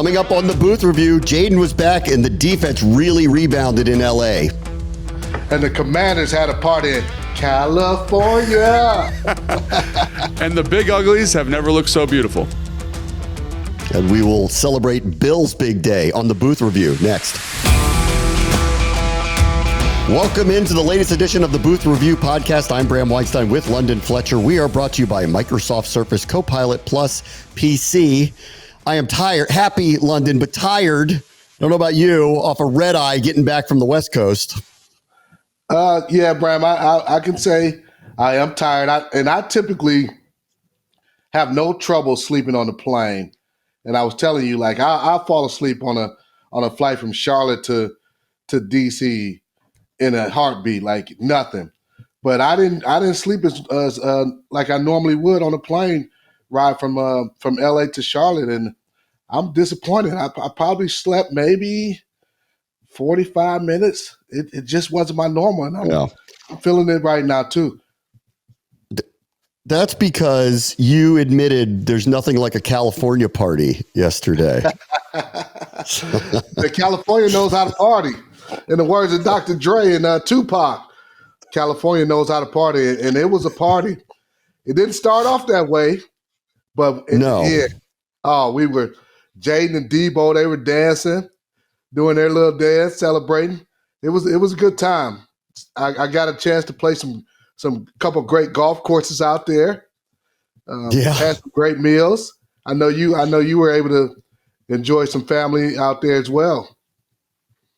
Coming up on the Booth Review, Jaden was back and the defense really rebounded in LA. And the Commanders had a party in California. And the Big Uglies have never looked so beautiful. And we will celebrate Bill's big day on the Booth Review next. Welcome into the latest edition of the Booth Review podcast. I'm Bram Weinstein with London Fletcher. We are brought to you by Microsoft Surface Copilot Plus PC. I am tired, happy London, but tired. I don't know about you, off a red eye getting back from the West Coast. Yeah, Bram, I can say I am tired. I typically have no trouble sleeping on the plane. And I was telling you, like, I'll fall asleep on a flight from Charlotte to DC in a heartbeat, like nothing. But I didn't sleep as like I normally would on a plane ride from LA to Charlotte, and I'm disappointed. I probably slept maybe 45 minutes. It just wasn't my normal, and I'm feeling it right now too. That's because you admitted there's nothing like a California party yesterday. The California knows how to party. In the words of Dr. Dre and Tupac, California knows how to party, and it was a party. It didn't start off that way, but we were Jaden and Debo. They were dancing, doing their little dance, celebrating. It was a good time. I got a chance to play some couple great golf courses out there. Had some great meals. I know you were able to enjoy some family out there as well.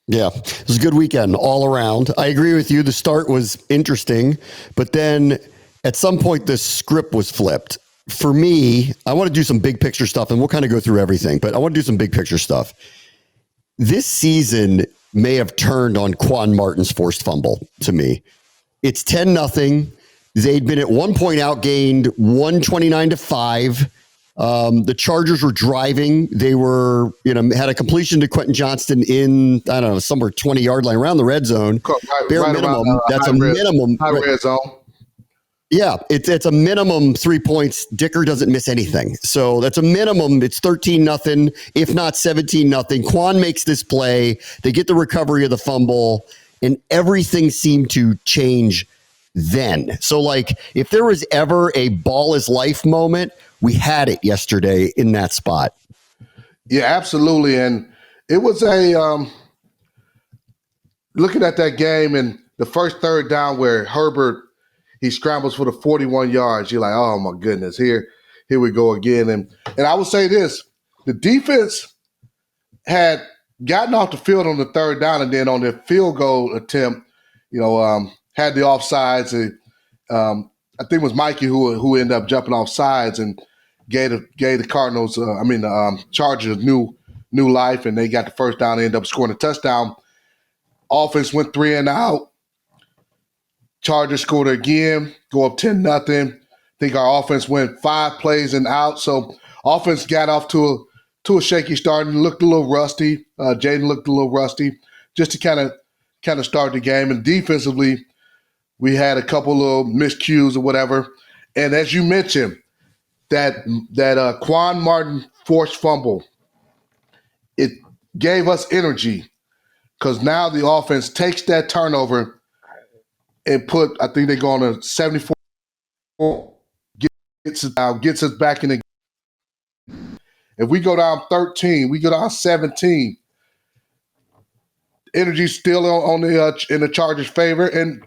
Yeah, it was a good weekend all around. I agree with you. The start was interesting, but then at some point the script was flipped. For me, I want to do some big picture stuff, and we'll kind of go through everything, but I want to do some big picture stuff. This season may have turned on Quan Martin's forced fumble to me. It's 10-0. They'd been at one point outgained 129-5. The Chargers were driving. They were, had a completion to Quentin Johnston in, I don't know, somewhere 20-yard line around the red zone. Bare minimum. That's a minimum. High red zone. Yeah, it's a minimum 3 points. Dicker doesn't miss anything. So that's a minimum. It's 13-0, if not 17-0. Quan makes this play. They get the recovery of the fumble, and everything seemed to change then. So, like, if there was ever a ball is life moment, we had it yesterday in that spot. Yeah, absolutely. And it was looking at that game and the first third down where Herbert, he scrambles for the 41 yards. You're like, oh my goodness, here we go again. And I would say this, the defense had gotten off the field on the third down, and then on their field goal attempt, had the offsides. I think it was Mikey who ended up jumping off sides and gave the Cardinals, the Chargers new life, and they got the first down. They ended up scoring a touchdown. Offense went 3 and out. Chargers scored again, go up 10-0. I think our offense went 5 plays and out. So offense got off to a shaky start and looked a little rusty. Jaden looked a little rusty, just to kind of start the game. And defensively, we had a couple of miscues or whatever. And as you mentioned, that Quan Martin forced fumble, it gave us energy because now the offense takes that turnover and I think they go on a 74, gets us back in the game. If we go down 13, we go down 17, energy's still on in the Chargers' favor, and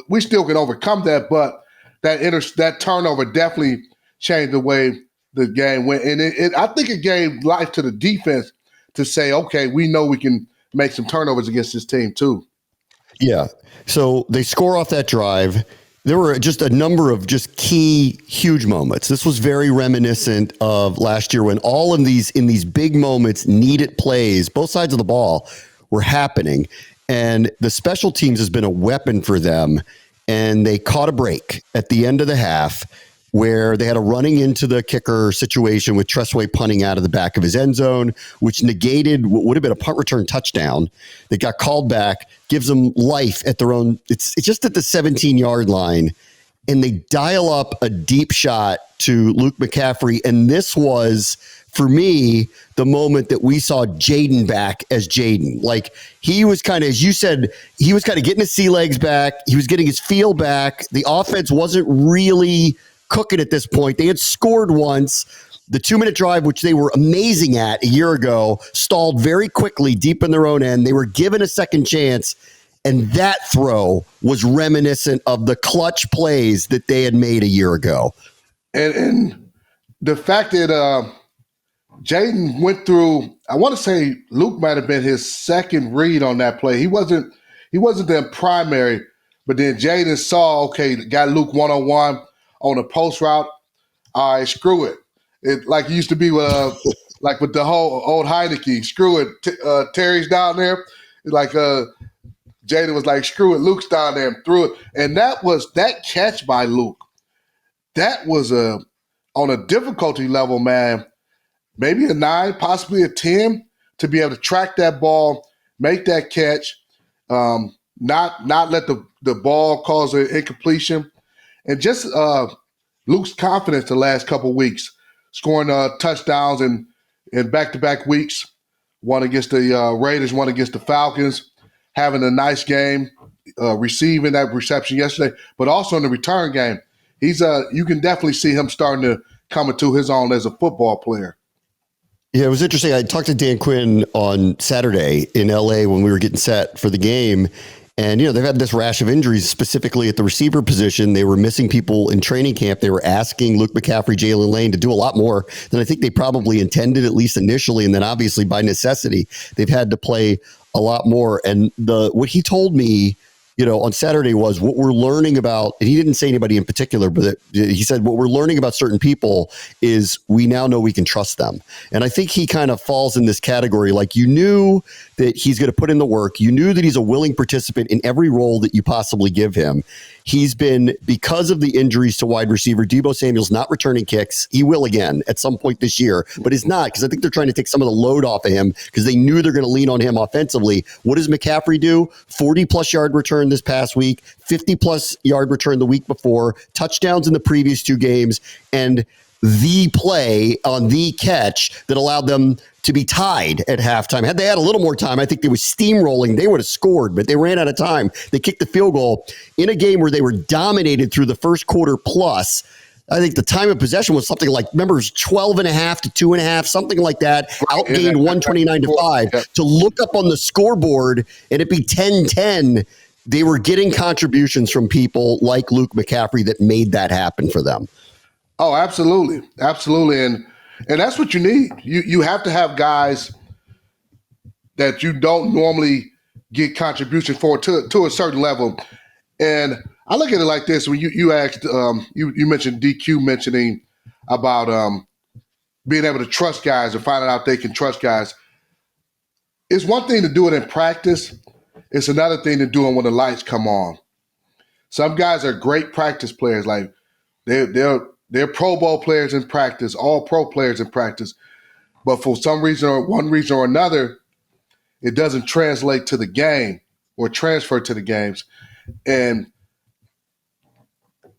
we still can overcome that. But that turnover definitely changed the way the game went, and I think it gave life to the defense to say, okay, we know we can make some turnovers against this team too. Yeah. So they score off that drive. There were just a number of just key, huge moments. This was very reminiscent of last year when all of these big moments, needed plays, both sides of the ball were happening. And the special teams has been a weapon for them. And they caught a break at the end of the half where they had a running into the kicker situation with Tressway punting out of the back of his end zone, which negated what would have been a punt return touchdown that got called back, gives them life at their own. It's just at the 17-yard line. And they dial up a deep shot to Luke McCaffrey. And this was for me, the moment that we saw Jaden back as Jaden. Like, he was kind of, as you said, he was kind of getting his sea legs back. He was getting his feel back. The offense wasn't really cooking at this point. They had scored once. The 2-minute drive, which they were amazing at a year ago, stalled very quickly deep in their own end. They were given a second chance. And that throw was reminiscent of the clutch plays that they had made a year ago. And the fact that Jaden went through, I want to say Luke might have been his second read on that play. He wasn't the primary, but then Jaden saw, okay, got Luke one-on-one on a post route. All right, screw it. It like it used to be with like with the whole old Heineke. Screw it. Terry's down there. Like Jaden was like, screw it. Luke's down there and threw it. And that catch by Luke. That was on a difficulty level, man. Maybe a 9, possibly a 10 to be able to track that ball, make that catch, not let the ball cause an incompletion, and just Luke's confidence the last couple of weeks, scoring touchdowns in back-to-back weeks, one against the Raiders, one against the Falcons, having a nice game, receiving that reception yesterday, but also in the return game. He's you can definitely see him starting to come into his own as a football player. Yeah, it was interesting. I talked to Dan Quinn on Saturday in LA when we were getting set for the game. And, they've had this rash of injuries, specifically at the receiver position. They were missing people in training camp. They were asking Luke McCaffrey, Jalen Lane to do a lot more than I think they probably intended, at least initially. And then obviously by necessity, they've had to play a lot more. And what he told me, on Saturday was what we're learning about, and he didn't say anybody in particular, but he said what we're learning about certain people is we now know we can trust them. And I think he kind of falls in this category. Like, you knew that he's going to put in the work. You knew that he's a willing participant in every role that you possibly give him. He's been, because of the injuries to wide receiver, Deebo Samuel's not returning kicks. He will again at some point this year, but is not, because I think they're trying to take some of the load off of him because they knew they're going to lean on him offensively. What does McCaffrey do? 40-plus yard return this past week, 50-plus yard return the week before, touchdowns in the previous 2 games, and the play on the catch that allowed them to be tied at halftime. Had they had a little more time, I think they were steamrolling. They would have scored, but they ran out of time. They kicked the field goal in a game where they were dominated through the first quarter plus. I think the time of possession was something like, remember, it was 12 and a half to 2.5, something like that. Outgained 129 to 5. Yep. To look up on the scoreboard and it be 10-10, they were getting contributions from people like Luke McCaffrey that made that happen for them. Oh, absolutely. Absolutely. And that's what you need. You have to have guys that you don't normally get contribution for to a certain level. And I look at it like this. When you asked, you mentioned DQ mentioning about being able to trust guys or finding out they can trust guys. It's one thing to do it in practice. It's another thing to do it when the lights come on. Some guys are great practice players. Like they're Pro Bowl players in practice, all pro players in practice. But for some reason or one reason or another, it doesn't translate to the game or transfer to the games. And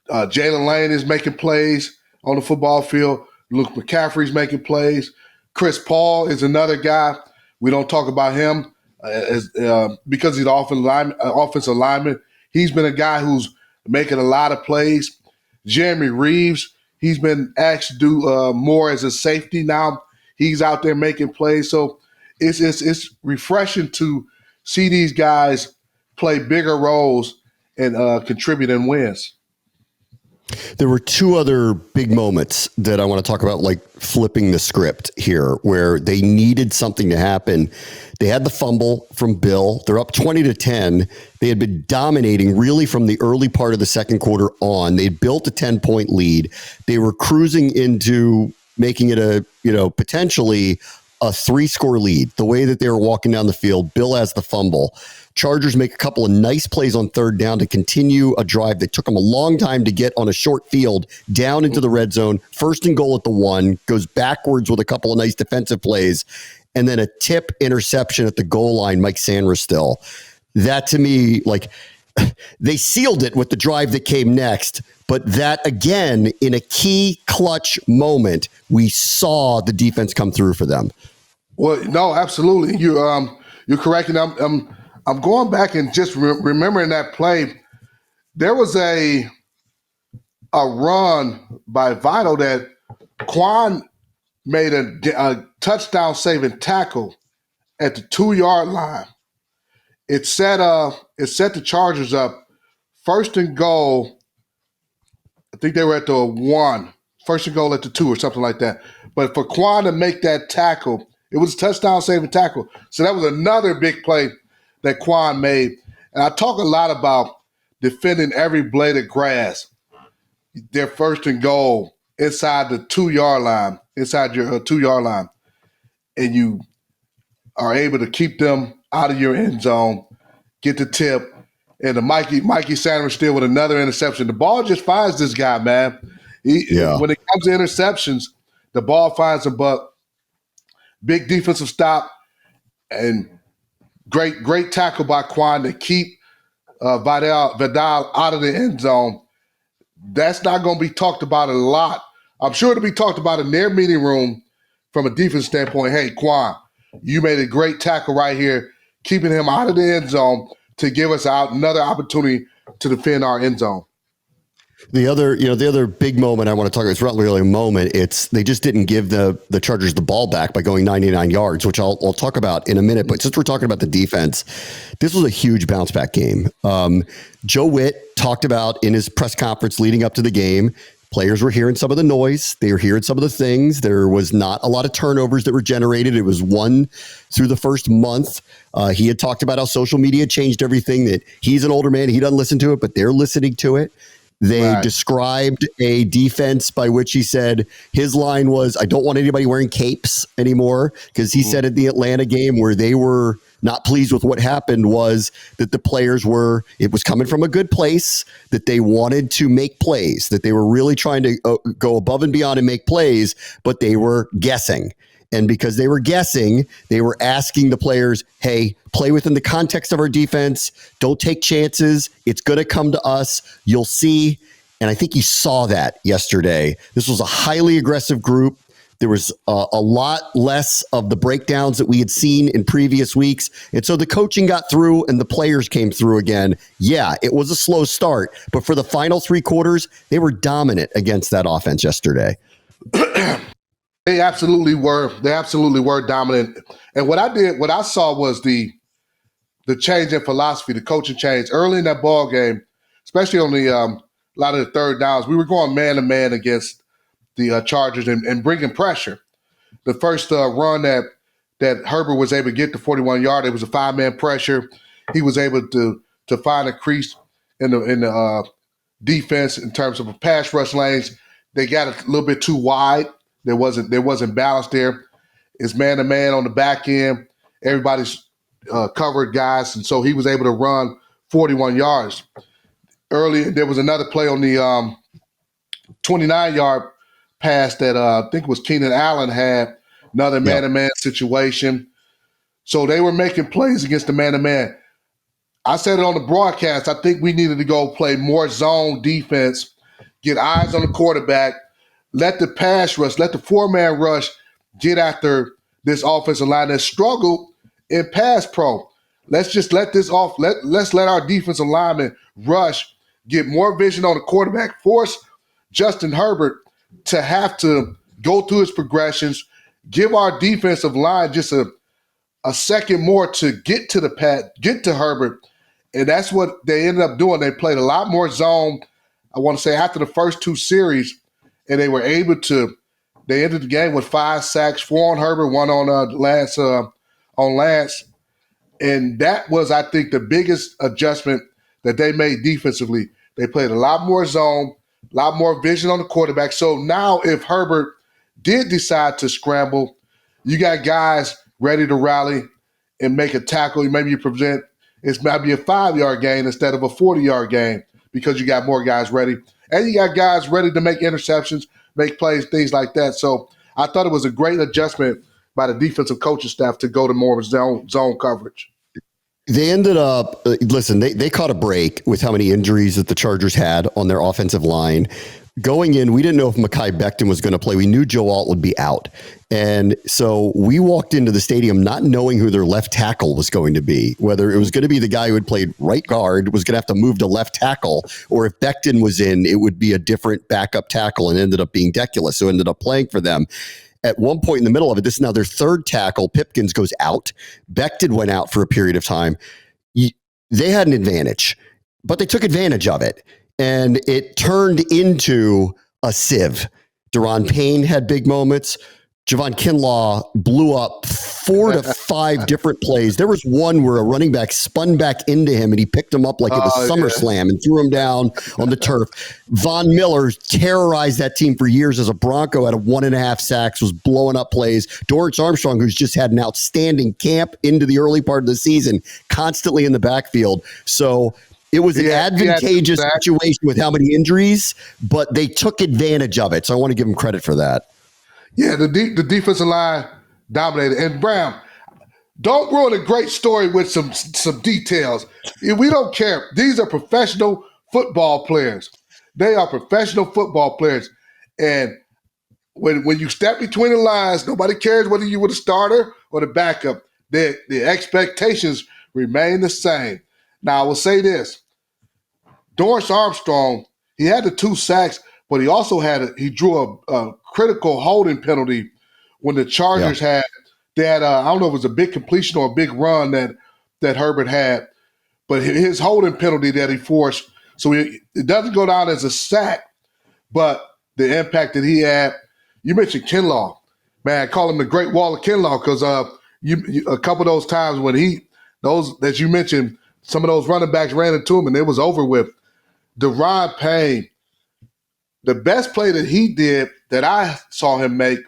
Jalen Lane is making plays on the football field. Luke McCaffrey's making plays. Chris Paul is another guy. We don't talk about him because he's an offensive lineman. He's been a guy who's making a lot of plays. Jeremy Reeves, he's been asked to do more as a safety now. He's out there making plays. So it's refreshing to see these guys play bigger roles and contribute in wins. There were 2 other big moments that I want to talk about, like flipping the script here, where they needed something to happen. They had the fumble from Bill. They're up 20-10. They had been dominating really from the early part of the second quarter on. They built a 10-point lead. They were cruising into making it potentially a 3-score lead. The way that they were walking down the field, Bill has the fumble. Chargers make a couple of nice plays on third down to continue a drive that took them a long time to get on a short field down into the red zone. 1st and goal at the 1, goes backwards with a couple of nice defensive plays, and then a tip interception at the goal line, Mike Sanders still. That to me, like, they sealed it with the drive that came next. But that, again, in a key clutch moment, we saw the defense come through for them. Well, no, absolutely. You're correct. And I'm going back and just remembering that play. There was a run by Vito that Quan made a touchdown saving tackle at the 2-yard line. It set the Chargers up 1st and goal. I think they were at the 1, 1st and goal at the 2 or something like that. But for Quan to make that tackle, it was a touchdown saving tackle. So that was another big play that Quan made. And I talk a lot about defending every blade of grass. Their 1st and goal inside the 2-yard line, inside your 2-yard line, and you are able to keep them out of your end zone, get the tip, and the Mikey Sanders still with another interception. The ball just finds this guy, man. When it comes to interceptions, the ball finds him, but big defensive stop and great tackle by Quan to keep Vidal out of the end zone. That's not going to be talked about a lot. I'm sure it'll be talked about in their meeting room from a defense standpoint. Hey, Quan, you made a great tackle right here, keeping him out of the end zone to give us another opportunity to defend our end zone. The other big moment I want to talk about, it's not really a moment. It's they just didn't give the Chargers the ball back by going 99 yards, which I'll talk about in a minute. But since we're talking about the defense, this was a huge bounce back game. Joe Witt talked about in his press conference leading up to the game, players were hearing some of the noise. They were hearing some of the things. There was not a lot of turnovers that were generated. It was 1 through the first month. He had talked about how social media changed everything, that he's an older man. He doesn't listen to it, but they're listening to it. They described a defense by which he said his line was, I don't want anybody wearing capes anymore, because he said at the Atlanta game where they were not pleased with what happened was that the players it was coming from a good place, that they wanted to make plays, that they were really trying to go above and beyond and make plays, but they were guessing. And because they were guessing, they were asking the players, hey, play within the context of our defense. Don't take chances. It's going to come to us. You'll see. And I think you saw that yesterday. This was a highly aggressive group. There was a lot less of the breakdowns that we had seen in previous weeks. And so the coaching got through and the players came through again. Yeah, it was a slow start. But for the final 3 quarters, they were dominant against that offense yesterday. They absolutely were. They absolutely were dominant. And what I saw was the change in philosophy, the coaching change early in that ball game, especially on the a lot of the third downs. We were going man to man against the Chargers and bringing pressure. The first run that Herbert was able to get to 41-yard, it was a 5-man pressure. He was able to find a crease in the defense in terms of pass rush lanes. They got a little bit too wide. There wasn't balance there. It's man-to-man on the back end. Everybody's covered guys, and so he was able to run 41 yards. Early, there was another play on the 29-yard pass that I think it was Keenan Allen had, another man-to-man situation. So they were making plays against the man-to-man. I said it on the broadcast. I think we needed to go play more zone defense, get eyes on the quarterback, let the pass rush, let the 4-man rush get after this offensive line that struggled in pass pro. Let's just let this off. Let's let our defensive lineman rush, get more vision on the quarterback, force Justin Herbert to have to go through his progressions, give our defensive line just a second more to get to Herbert. And that's what they ended up doing. They played a lot more zone, I want to say, after the first 2 series. And they were able to. They ended the game with 5 sacks, 4 on Herbert, 1 on Lance, and that was, I think, the biggest adjustment that they made defensively. They played a lot more zone, a lot more vision on the quarterback. So now, if Herbert did decide to scramble, you got guys ready to rally and make a tackle. Maybe you prevent it might be a 5-yard gain instead of a 40-yard gain because you got more guys ready. And you got guys ready to make interceptions, make plays, things like that. So I thought it was a great adjustment by the defensive coaching staff to go to more zone coverage. They ended up, listen, they caught a break with how many injuries that the Chargers had on their offensive line. Going in, we didn't know if Mekhi Becton was going to play. We knew Joe Alt would be out. And so we walked into the stadium not knowing who their left tackle was going to be, whether it was going to be the guy who had played right guard, was going to have to move to left tackle, or if Becton was in, it would be a different backup tackle, and ended up being Deculus, who ended up playing for them. At one point in the middle of it, this is now their third tackle. Pipkins goes out. Becton went out for a period of time. They had an advantage, but they took advantage of it. And it turned into a sieve. Daron Payne had big moments. Javon Kinlaw blew up 4 to 5 different plays. There was one where a running back spun back into him and he picked him up like it was SummerSlam and threw him down on the turf. Von Miller terrorized that team for years as a Bronco, at a 1.5 sacks, was blowing up plays. Dorrance Armstrong, who's just had an outstanding camp into the early part of the season, constantly in the backfield. So it was an advantageous situation with how many injuries, but they took advantage of it. So I want to give them credit for that. Yeah, the defensive line dominated. And Bram, don't ruin a great story with some details. We don't care. These are professional football players. They are professional football players. And when you step between the lines, nobody cares whether you were the starter or the backup. The expectations remain the same. Now, I will say this. Dorrance Armstrong, he had the 2 sacks, but he also he drew a critical holding penalty when the Chargers had I don't know if it was a big completion or a big run that Herbert had, but his holding penalty that he forced, so it doesn't go down as a sack, but the impact that he had. You mentioned Kinlaw. Man, I call him the Great Wall of Kinlaw because a couple of those times when those that you mentioned, some of those running backs ran into him and it was over with. Daron Payne, the best play that he did that I saw him make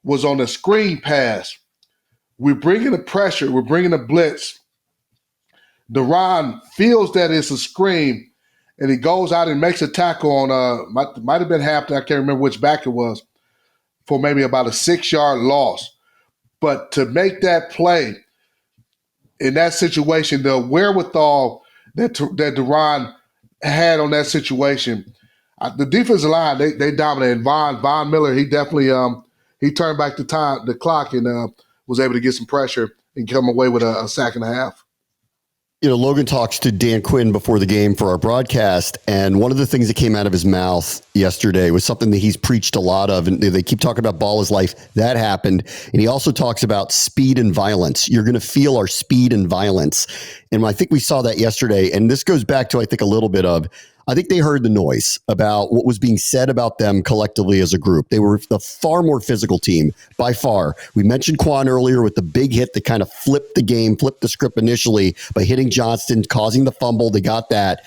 was on a screen pass. We're bringing the pressure. We're bringing the blitz. Daron feels that it's a screen, and he goes out and makes a tackle on might have been Hampton. I can't remember which back it was, for maybe about a 6-yard loss. But to make that play in that situation, the wherewithal that Daron had on that situation, the defensive line, they dominated. Von Miller, he definitely he turned back the clock and was able to get some pressure and come away with a sack and a half. You know, Logan talks to Dan Quinn before the game for our broadcast, and one of the things that came out of his mouth yesterday was something that he's preached a lot of, and they keep talking about ball is life. That happened. And he also talks about speed and violence. You're going to feel our speed and violence. And I think we saw that yesterday, and this goes back to, I think, a little bit of, I think they heard the noise about what was being said about them collectively as a group. They were the far more physical team by far. We mentioned Quan earlier with the big hit that kind of flipped the game, flipped the script initially by hitting Johnston, causing the fumble. They got that.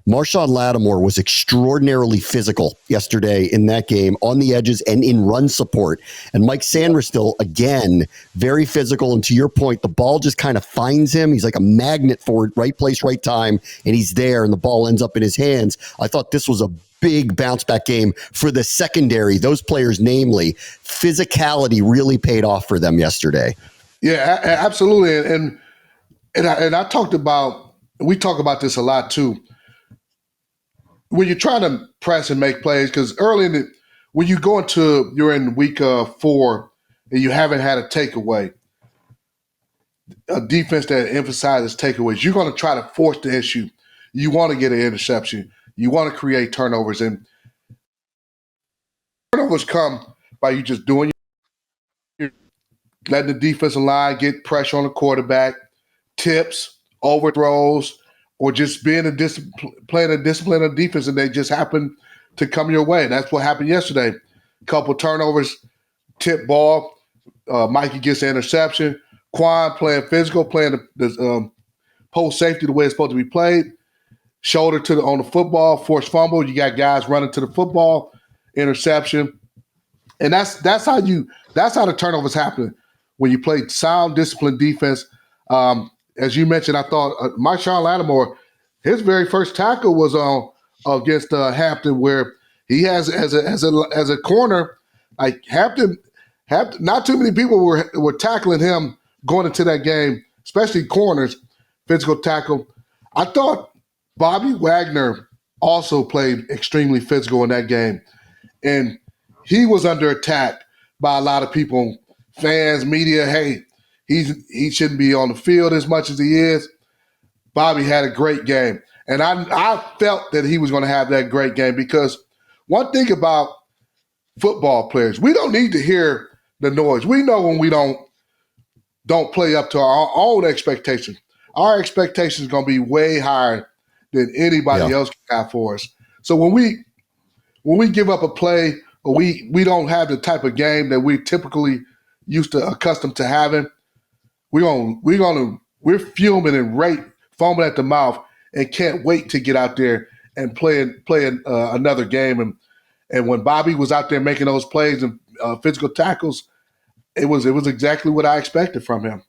Marshawn Lattimore was extraordinarily physical yesterday in that game, on the edges and in run support. And Mike Sanders again, very physical. And to your point, the ball just kind of finds him. He's like a magnet for it, right place, right time, and he's there, and the ball ends up in his hands. I thought this was a big bounce back game for the secondary. Those players, namely, physicality really paid off for them yesterday. Yeah, absolutely. And I talked about, we talk about this a lot too. When you're trying to press and make plays, because when you go you're in week 4 and you haven't had a takeaway, a defense that emphasizes takeaways, you're going to try to force the issue. You want to get an interception. You want to create turnovers. And turnovers come by you just doing letting the defensive line get pressure on the quarterback, tips, overthrows, or just playing a discipline of defense, and they just happen to come your way. That's what happened yesterday. Couple turnovers, tip ball. Mikey gets the interception. Quan playing physical, playing the post safety the way it's supposed to be played. Shoulder on the football, forced fumble. You got guys running to the football, interception, and that's how the turnovers happen when you play sound, disciplined defense. As you mentioned, I thought Marshawn Lattimore, his very first tackle was against Hampton, where he has as a corner, like Hampton, not too many people were tackling him going into that game, especially corners. physical tackle. I thought Bobby Wagner also played extremely physical in that game. And he was under attack by a lot of people, fans, media. Hey, he shouldn't be on the field as much as he is. Bobby had a great game. And I felt that he was going to have that great game because one thing about football players, we don't need to hear the noise. We know when we don't play up to our own expectations. Our expectations are going to be way higher than anybody else can have for us. So when we give up a play or we don't have the type of game that we typically used to accustomed to having, we're fuming and foaming at the mouth and can't wait to get out there and play another game. And when Bobby was out there making those plays and physical tackles, it was exactly what I expected from him.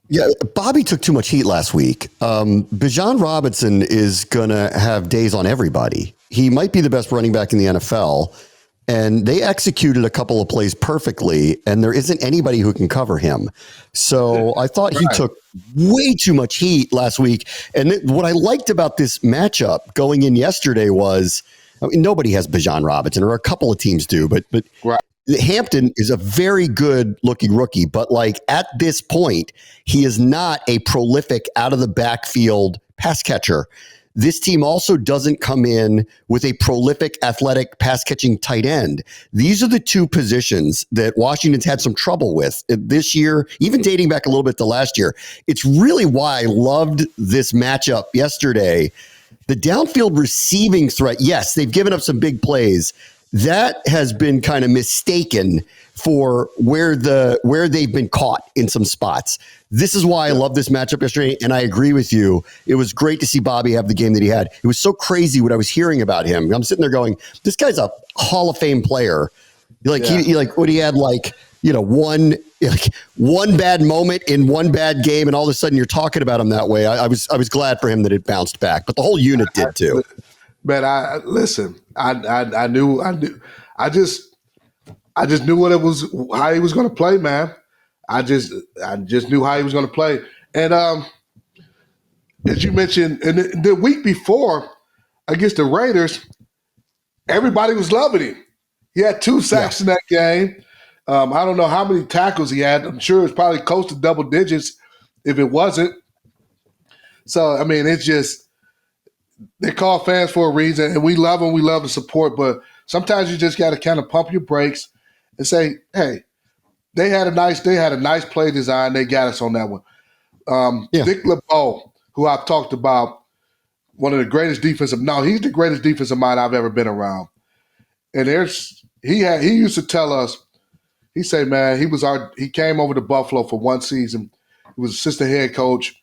Yeah, Bobby took too much heat last week. Bijan Robinson is going to have days on everybody. He might be the best running back in the NFL, and they executed a couple of plays perfectly, and there isn't anybody who can cover him. So I thought he took way too much heat last week. And what I liked about this matchup going in yesterday was, I mean, nobody has Bijan Robinson, or a couple of teams do, but right. Hampton is a very good looking rookie, but like at this point, he is not a prolific out of the backfield pass catcher. This team also doesn't come in with a prolific athletic pass catching tight end. These are the two positions that Washington's had some trouble with this year, even dating back a little bit to last year. It's really why I loved this matchup yesterday. The downfield receiving threat, yes, they've given up some big plays. That has been kind of mistaken for where they've been caught in some spots. This is why I love this matchup yesterday, and I agree with you. It was great to see Bobby have the game that he had. It was so crazy what I was hearing about him. I'm sitting there going, this guy's a Hall of Fame player. Like he had one bad moment in one bad game, and all of a sudden you're talking about him that way. I was glad for him that it bounced back, but the whole unit did too. Man, I just knew what it was, how he was going to play, man. I just knew how he was going to play. And as you mentioned, in the week before against the Raiders, everybody was loving him. He had 2 sacks in that game. I don't know how many tackles he had. I'm sure it's probably close to double digits if it wasn't. So, I mean, it's just, they call fans for a reason, and we love them. We love the support, but sometimes you just got to kind of pump your brakes and say, "Hey, they had a nice play design. They got us on that one." Dick LeBeau, who I've talked about, one of the greatest he's the greatest defensive mind I've ever been around. And he used to tell us, he said, man, he came over to Buffalo for one season. He was assistant head coach.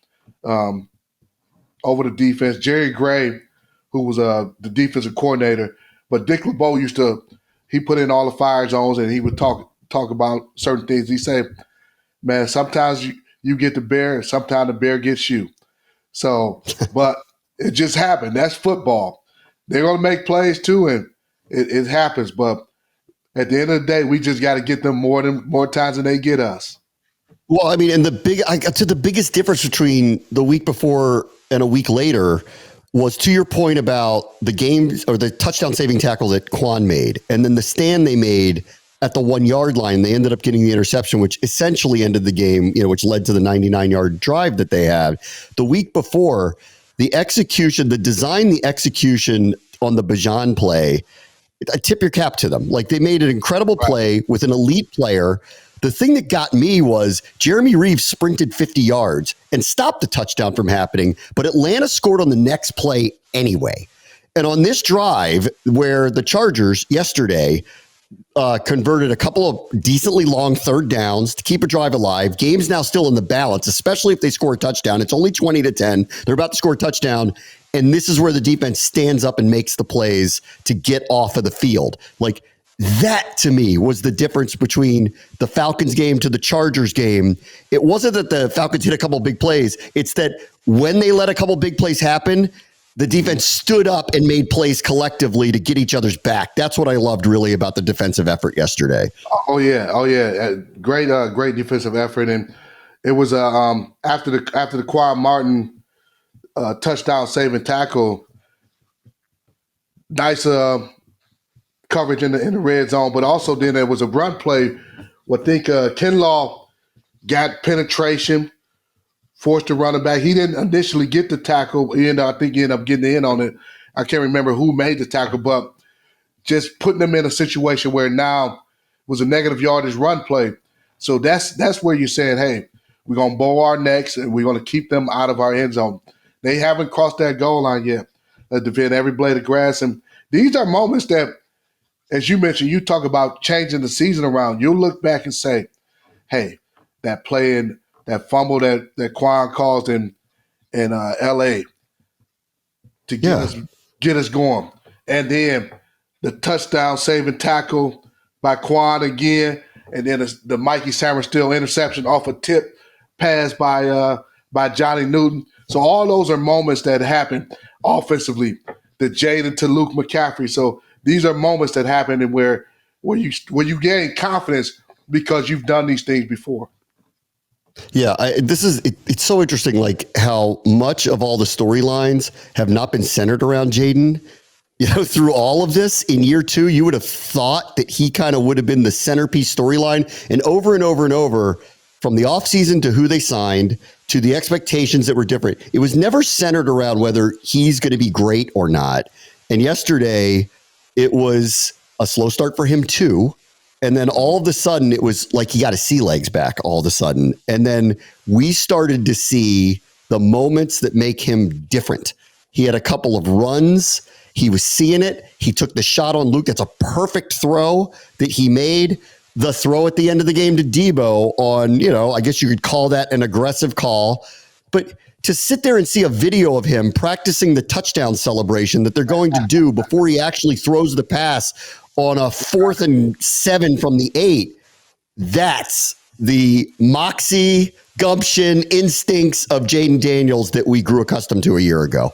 Over the defense, Jerry Gray, who was the defensive coordinator, but Dick LeBeau he put in all the fire zones and he would talk about certain things. He said, man, sometimes you get the bear and sometimes the bear gets you. So, but it just happened. That's football. They're going to make plays too, and it happens. But at the end of the day, we just got to get them more times than they get us. Well, I mean, and the biggest difference between the week before and a week later was, to your point about the games or the touchdown saving tackle that Quan made, and then the stand they made at the 1 yard line. They ended up getting the interception, which essentially ended the game, which led to the 99-yard drive that they had. The week before, the execution on the Bijan play, I tip your cap to them. Like, they made an incredible play with an elite player. The thing that got me was Jeremy Reeves sprinted 50 yards and stopped the touchdown from happening, but Atlanta scored on the next play anyway. And on this drive where the Chargers yesterday converted a couple of decently long third downs to keep a drive alive, game's now still in the balance, especially if they score a touchdown. It's only 20-10. They're about to score a touchdown. And this is where the defense stands up and makes the plays to get off of the field. Like, that, to me, was the difference between the Falcons game to the Chargers game. It wasn't that the Falcons hit a couple of big plays. It's that when they let a couple of big plays happen, the defense stood up and made plays collectively to get each other's back. That's what I loved really about the defensive effort yesterday. Oh yeah. Great defensive effort. And it was after the Quan Martin touchdown saving tackle. Nice coverage in the red zone, but also then there was a run play. I think Kinlaw got penetration, forced the running back. He didn't initially get the tackle. I think he ended up getting in on it. I can't remember who made the tackle, but just putting them in a situation where now was a negative yardage run play. So that's where you're saying, hey, we're going to bow our necks and we're going to keep them out of our end zone. They haven't crossed that goal line yet. Defend every blade of grass. And these are moments that, as you mentioned, you talk about changing the season around. You'll look back and say, hey, that play in that fumble that Quan caused in L.A. to get us going. And then the touchdown saving tackle by Quan again, and then the Mikey Samerstill interception off a tip pass by Johnny Newton. So all those are moments that happen offensively. The Jaden to Luke McCaffrey. So these are moments that happen and where you gain confidence because you've done these things before. Yeah, it's so interesting, like how much of all the storylines have not been centered around Jaden. Through all of this in year 2, you would have thought that he kind of would have been the centerpiece storyline. And over and over and over, from the offseason to who they signed to the expectations that were different, it was never centered around whether he's going to be great or not. And yesterday, it was a slow start for him too. And then all of a sudden, it was like he got his sea legs back all of a sudden. And then we started to see the moments that make him different. He had a couple of runs. He was seeing it. He took the shot on Luke. That's a perfect throw that he made. The throw at the end of the game to Debo on, I guess you could call that an aggressive call. But to sit there and see a video of him practicing the touchdown celebration that they're going to do before he actually throws the pass on a 4th and 7 from the 8, that's the moxie, gumption, instincts of Jaden Daniels that we grew accustomed to a year ago.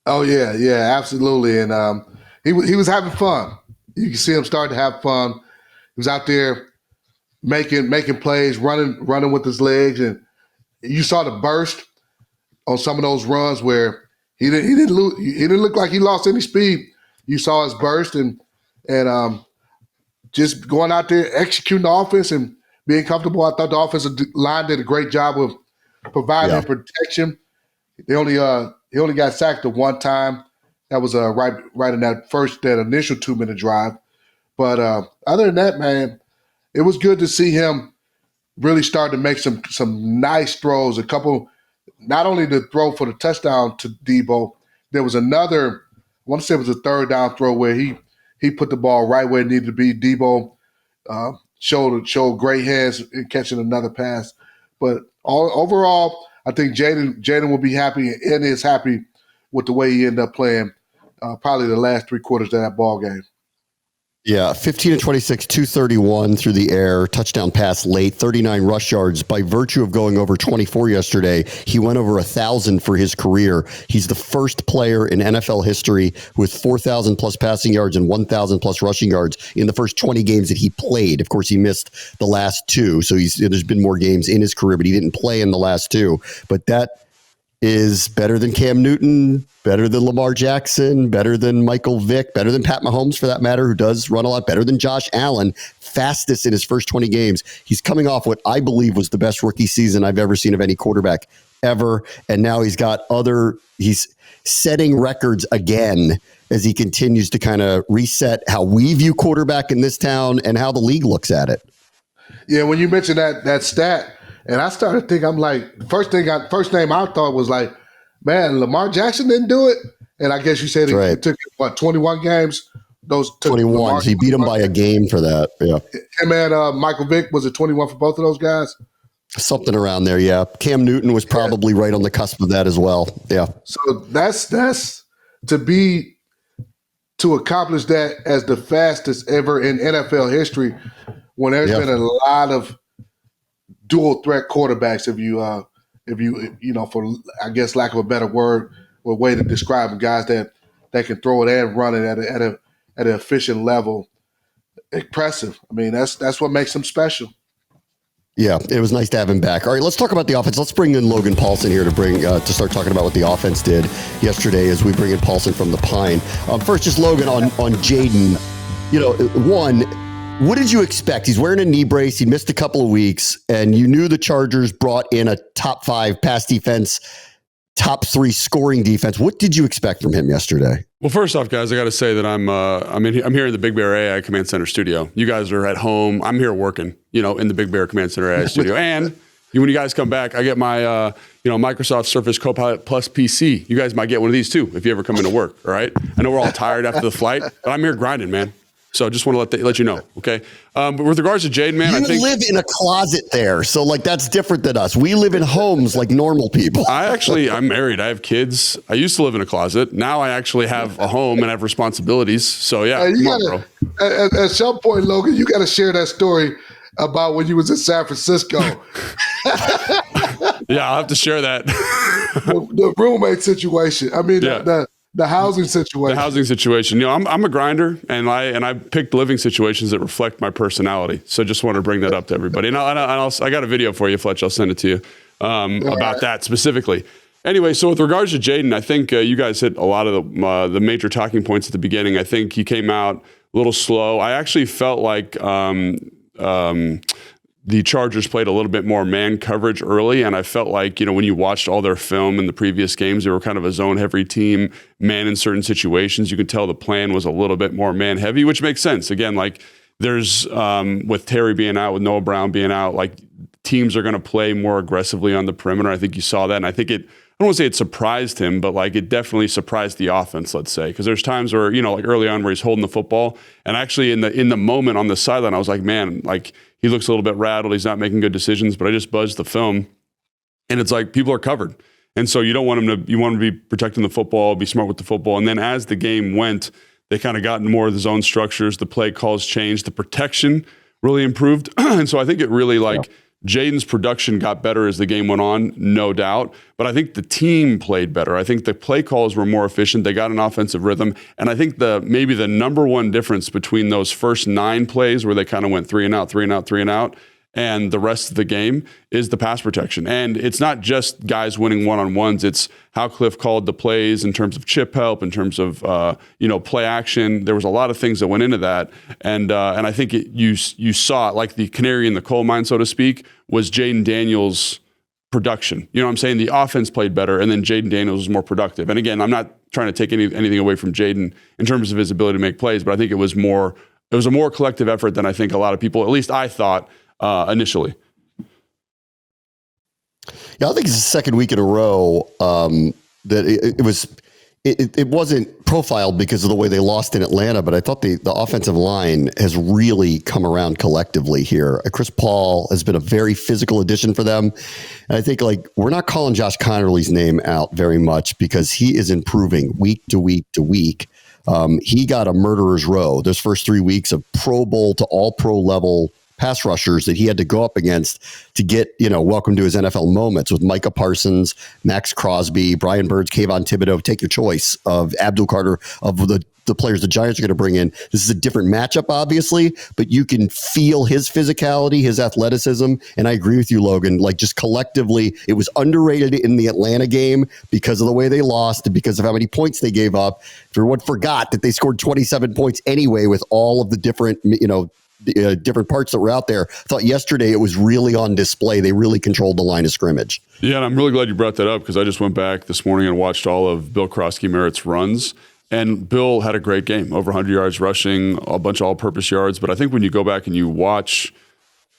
Oh, yeah, absolutely. And he was having fun. You can see him start to have fun. He was out there making plays, running with his legs, and you saw the burst on some of those runs where he didn't look like he lost any speed. You saw his burst and just going out there executing the offense and being comfortable. I thought the offensive line did a great job of providing protection. He only got sacked the one time. That was right in that initial 2-minute drive. But other than that, man, it was good to see him really start to make some nice throws. A couple, not only the throw for the touchdown to Debo, there was another, I want to say it was a 3rd down throw where he put the ball right where it needed to be. Debo showed great hands in catching another pass. But overall, I think Jaden will be happy and is happy with the way he ended up playing probably the last 3 quarters of that ball game. Yeah, 15 of 26, 231 through the air, touchdown pass late, 39 rush yards. By virtue of going over 24 yesterday, he went over 1,000 for his career. He's the first player in NFL history with 4,000 plus passing yards and 1,000 plus rushing yards in the first 20 games that he played. Of course, he missed the last 2, so there's been more games in his career, but he didn't play in the last 2. But that is better than Cam Newton, better than Lamar Jackson, better than Michael Vick, better than Pat Mahomes for that matter, who does run a lot, better than Josh Allen, fastest in his first 20 games. He's coming off what I believe was the best rookie season I've ever seen of any quarterback ever. And now he's setting records again as he continues to kind of reset how we view quarterback in this town and how the league looks at it. Yeah, when you mentioned that stat, and I started thinking, I'm like, first name I thought was like, man, Lamar Jackson didn't do it. And I guess you said it took, 21 games? Those 21. He beat him by a game for that. Yeah. Him and Michael Vick, was it 21 for both of those guys? Something around there, yeah. Cam Newton was probably right on the cusp of that as well. Yeah. So that's to accomplish that as the fastest ever in NFL history when there's been a lot of dual threat quarterbacks, if you for I guess lack of a better word or way to describe them, guys that can throw it and run it at an efficient level. Impressive. I mean, that's what makes them special. Yeah, it was nice to have him back. All right, let's talk about the offense. Let's bring in Logan Paulsen here to start talking about what the offense did yesterday as we bring in Paulsen from the Pine. First, just Logan on Jaden. What did you expect? He's wearing a knee brace. He missed a couple of weeks, and you knew the Chargers brought in a top 5 pass defense, top 3 scoring defense. What did you expect from him yesterday? Well, first off, guys, I got to say that I'm here in the Big Bear AI Command Center studio. You guys are at home. I'm here working, in the Big Bear Command Center AI studio. And when you guys come back, I get my Microsoft Surface Copilot Plus PC. You guys might get one of these too if you ever come into work. All right. I know we're all tired after the flight, but I'm here grinding, man. So I just want to let you know, okay? But with regards to Jaden, man, I think live in a closet there, so that's different than us. We live in homes like normal people. I'm married. I have kids. I used to live in a closet. Now I actually have a home and have responsibilities. So yeah, bro. At some point, Logan, you got to share that story about when you was in San Francisco. Yeah, I'll have to share that. the roommate situation. I mean, the housing situation. The housing situation. I'm a grinder, and I picked living situations that reflect my personality. So just want to bring that up to everybody. And I got a video for you, Fletch. I'll send it to you about that specifically. Anyway, so with regards to Jaden, I think you guys hit a lot of the major talking points at the beginning. I think he came out a little slow. I actually felt like the Chargers played a little bit more man coverage early, and I felt like, when you watched all their film in the previous games, they were kind of a zone-heavy team, man in certain situations. You could tell the plan was a little bit more man-heavy, which makes sense. Again, there's, with Terry being out, with Noah Brown being out, teams are going to play more aggressively on the perimeter. I think you saw that, and I think I don't want to say it surprised him, but it definitely surprised the offense, let's say, because there's times where, early on where he's holding the football, and actually in the moment on the sideline, I was like, man, he looks a little bit rattled. He's not making good decisions, but I just buzzed the film, and it's people are covered. And so you want him to be protecting the football, be smart with the football. And then as the game went, they kind of got in more of the zone structures. The play calls changed. The protection really improved. And so I think it really Jaden's production got better as the game went on, no doubt. But I think the team played better. I think the play calls were more efficient. They got an offensive rhythm. And I think maybe the number one difference between those first 9 plays where they kind of went 3 and out, 3 and out, 3 and out, and the rest of the game is the pass protection. And it's not just guys winning one-on-ones. It's how Cliff called the plays in terms of chip help, in terms of play action. There was a lot of things that went into that. And I think you saw it, the canary in the coal mine, so to speak, was Jaden Daniels' production. You know what I'm saying? The offense played better, and then Jaden Daniels was more productive. And again, I'm not trying to take anything away from Jaden in terms of his ability to make plays, but I think it was a more collective effort than I think a lot of people, at least I thought, initially. Yeah, I think it's the second week in a row that it wasn't profiled because of the way they lost in Atlanta, but I thought the offensive line has really come around collectively here. Chris Paul has been a very physical addition for them. And I think we're not calling Josh Connerly's name out very much because he is improving week to week to week. He got a murderer's row those first 3 weeks of Pro Bowl to all pro level pass rushers that he had to go up against to get, welcome to his NFL moments with Micah Parsons, Max Crosby, Brian Burns, Kayvon Thibodeau. Take your choice of Abdul Carter, of the players the Giants are going to bring in. This is a different matchup, obviously, but you can feel his physicality, his athleticism. And I agree with you, Logan. Just collectively, it was underrated in the Atlanta game because of the way they lost and because of how many points they gave up. Everyone forgot that they scored 27 points anyway with all of the different, different parts that were out there. I thought yesterday it was really on display. They really controlled the line of scrimmage. Yeah, and I'm really glad you brought that up because I just went back this morning and watched all of Bill Krosky-Merritt's runs. And Bill had a great game, over 100 yards rushing, a bunch of all-purpose yards. But I think when you go back and you watch,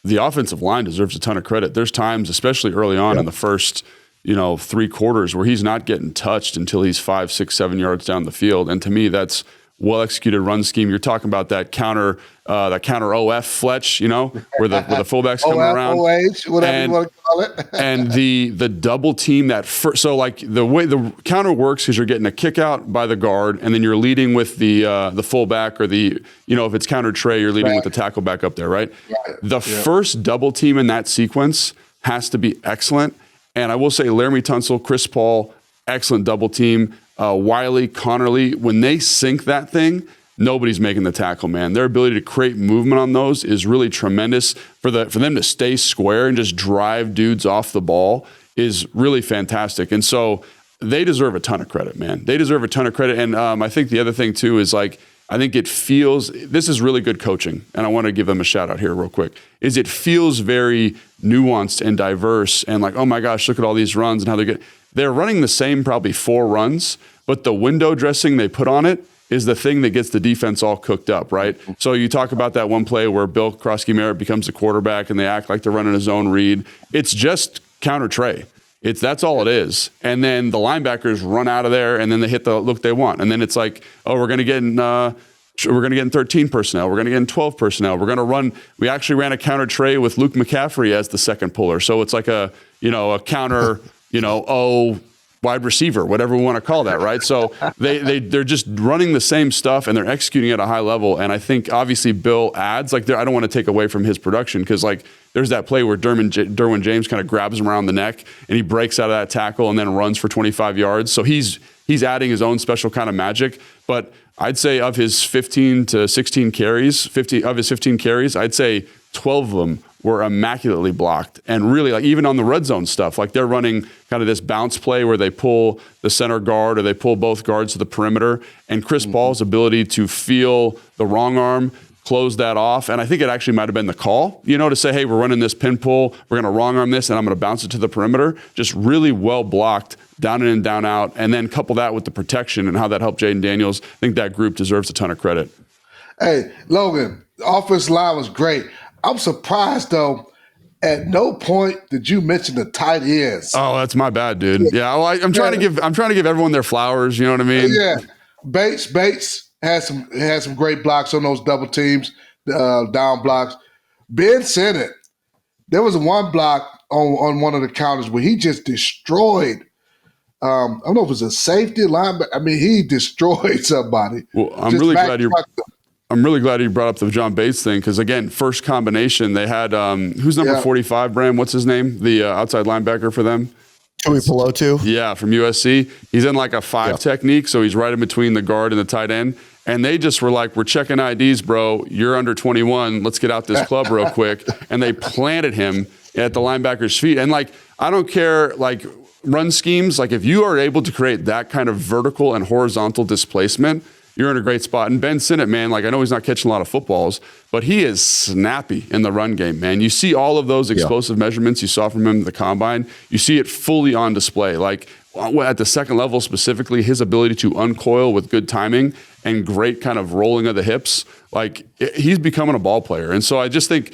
the offensive line deserves a ton of credit. There's times, especially early on in the first 3 quarters, where he's not getting touched until he's 5, 6, 7 yards down the field. And to me, that's well-executed run scheme. You're talking about that counter OF Fletch, where the fullbacks come around. OH, whatever you want to call it. And the double team so the way the counter works is you're getting a kick out by the guard, and then you're leading with the fullback, or if it's counter tray, you're leading with the tackle back up there, right? The first double team in that sequence has to be excellent. And I will say Laramie Tunsil, Chris Paul, excellent double team. Wiley, Connerly, when they sink that thing, nobody's making the tackle, man. Their ability to create movement on those is really tremendous. For them to stay square and just drive dudes off the ball is really fantastic. And so they deserve a ton of credit, man. They deserve a ton of credit. And I think the other thing too is like, I think it feels, this is really good coaching, and I want to give them a shout out here real quick, is it feels very nuanced and diverse and like, oh my gosh, look at all these runs and how they're running the same probably 4 runs, but the window dressing they put on it is the thing that gets the defense all cooked up, right? So you talk about that one play where Bill Krosky-Merritt becomes the quarterback and they act like they're running a zone read. It's just counter Trey. That's all it is. And then the linebackers run out of there and then they hit the look they want. And then it's like, oh, we're going to get in 13 personnel. We're going to get in 12 personnel. We're going to run. We actually ran a counter Trey with Luke McCaffrey as the second puller. So it's like a counter, wide receiver, whatever we want to call that, right? So they're just running the same stuff and they're executing at a high level. And I think obviously Bill adds, I don't want to take away from his production because there's that play where Derwin James kind of grabs him around the neck and he breaks out of that tackle and then runs for 25 yards. So he's adding his own special kind of magic. But I'd say of his 15 to 16 carries, 50 of his 15 carries, I'd say 12 of them were immaculately blocked. And really, even on the red zone stuff, they're running kind of this bounce play where they pull the center guard or they pull both guards to the perimeter. And Chris Paul's ability to feel the wrong arm, close that off. And I think it actually might have been the call, to say, hey, we're running this pin pull, we're going to wrong arm this, and I'm going to bounce it to the perimeter. Just really well blocked, down in and down out. And then couple that with the protection and how that helped Jaden Daniels. I think that group deserves a ton of credit. Hey, Logan, the offensive line was great. I'm surprised, though, at no point did you mention the tight ends. Oh, that's my bad, dude. Yeah, well, I'm trying to give everyone their flowers. You know what I mean? Yeah, Bates had some great blocks on those double teams, down blocks. Ben Sinnott, there was one block on one of the counters where he just destroyed. I don't know if it was a safety line, but I mean he destroyed somebody. Well, I'm really glad you brought up the John Bates thing because, again, first combination, they had who's number 45, Bram? What's his name? The outside linebacker for them? Joey Pelotu? Yeah, from USC. He's in like a 5 technique, so he's right in between the guard and the tight end. And they just were like, we're checking IDs, bro. You're under 21. Let's get out this club real quick. And they planted him at the linebacker's feet. And, I don't care, run schemes. If you are able to create that kind of vertical and horizontal displacement, you're in a great spot. And Ben Sinnott, man, I know he's not catching a lot of footballs, but he is snappy in the run game, man. You see all of those explosive measurements you saw from him in the combine. You see it fully on display. At the second level specifically, his ability to uncoil with good timing and great kind of rolling of the hips, he's becoming a ball player. And so I just think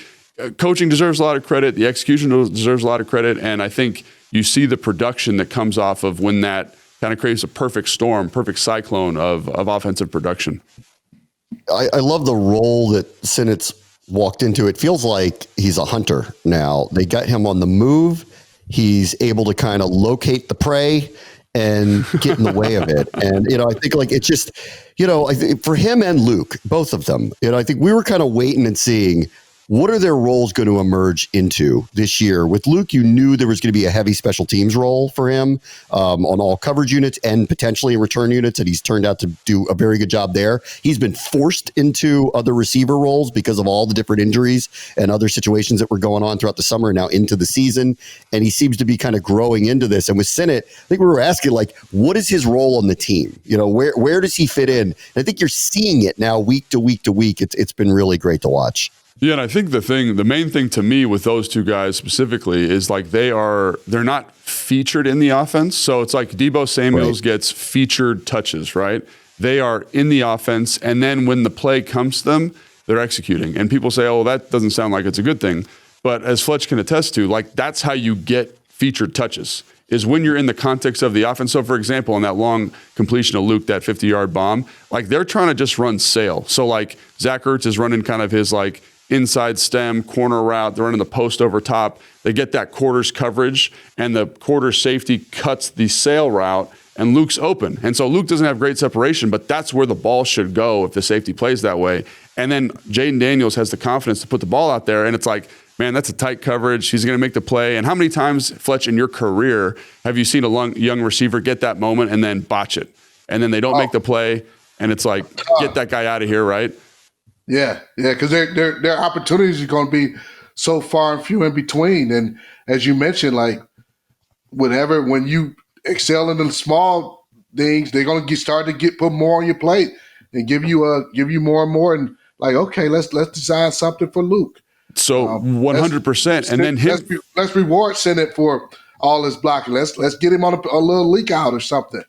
coaching deserves a lot of credit. The execution deserves a lot of credit. And I think you see the production that comes off of when that kind of creates a perfect storm, perfect cyclone of offensive production. I love the role that Sinnott's walked into. It feels like he's a hunter now. They got him on the move. He's able to kind of locate the prey and get in the way of it. And, I think it's just, I think for him and Luke, both of them, I think we were kind of waiting and seeing what are their roles going to emerge into this year? With Luke, you knew there was going to be a heavy special teams role for him on all coverage units and potentially in return units, and he's turned out to do a very good job there. He's been forced into other receiver roles because of all the different injuries and other situations that were going on throughout the summer and now into the season, and he seems to be kind of growing into this. And with Sinnott, I think we were asking, what is his role on the team? Where does he fit in? And I think you're seeing it now week to week to week. It's been really great to watch. Yeah, and I think the main thing to me with those two guys specifically is they're not featured in the offense. So it's like Deebo Samuels gets featured touches, right? They are in the offense, and then when the play comes to them, they're executing. And people say, oh, that doesn't sound like it's a good thing. But as Fletch can attest to, that's how you get featured touches, is when you're in the context of the offense. So, for example, on that long completion of Luke, that 50-yard bomb, they're trying to just run sail. So, Zach Ertz is running kind of his, inside stem, corner route. They're running the post over top. They get that quarters coverage, and the quarter safety cuts the sail route, and Luke's open. And so Luke doesn't have great separation, but that's where the ball should go if the safety plays that way. And then Jaden Daniels has the confidence to put the ball out there, and it's man, that's a tight coverage. He's going to make the play. And how many times, Fletch, in your career have you seen a young receiver get that moment and then botch it? And then they don't make the play, and it's like, get that guy out of here, right? Yeah, because their opportunities are going to be so far and few in between. And as you mentioned, like when you excel in the small things, they're going to start to put more on your plate and give you more and more. And like, okay, let's design something for Luke. So 100%, and then let's reward Sennett for all his blocking. Let's get him on a little leak out or something.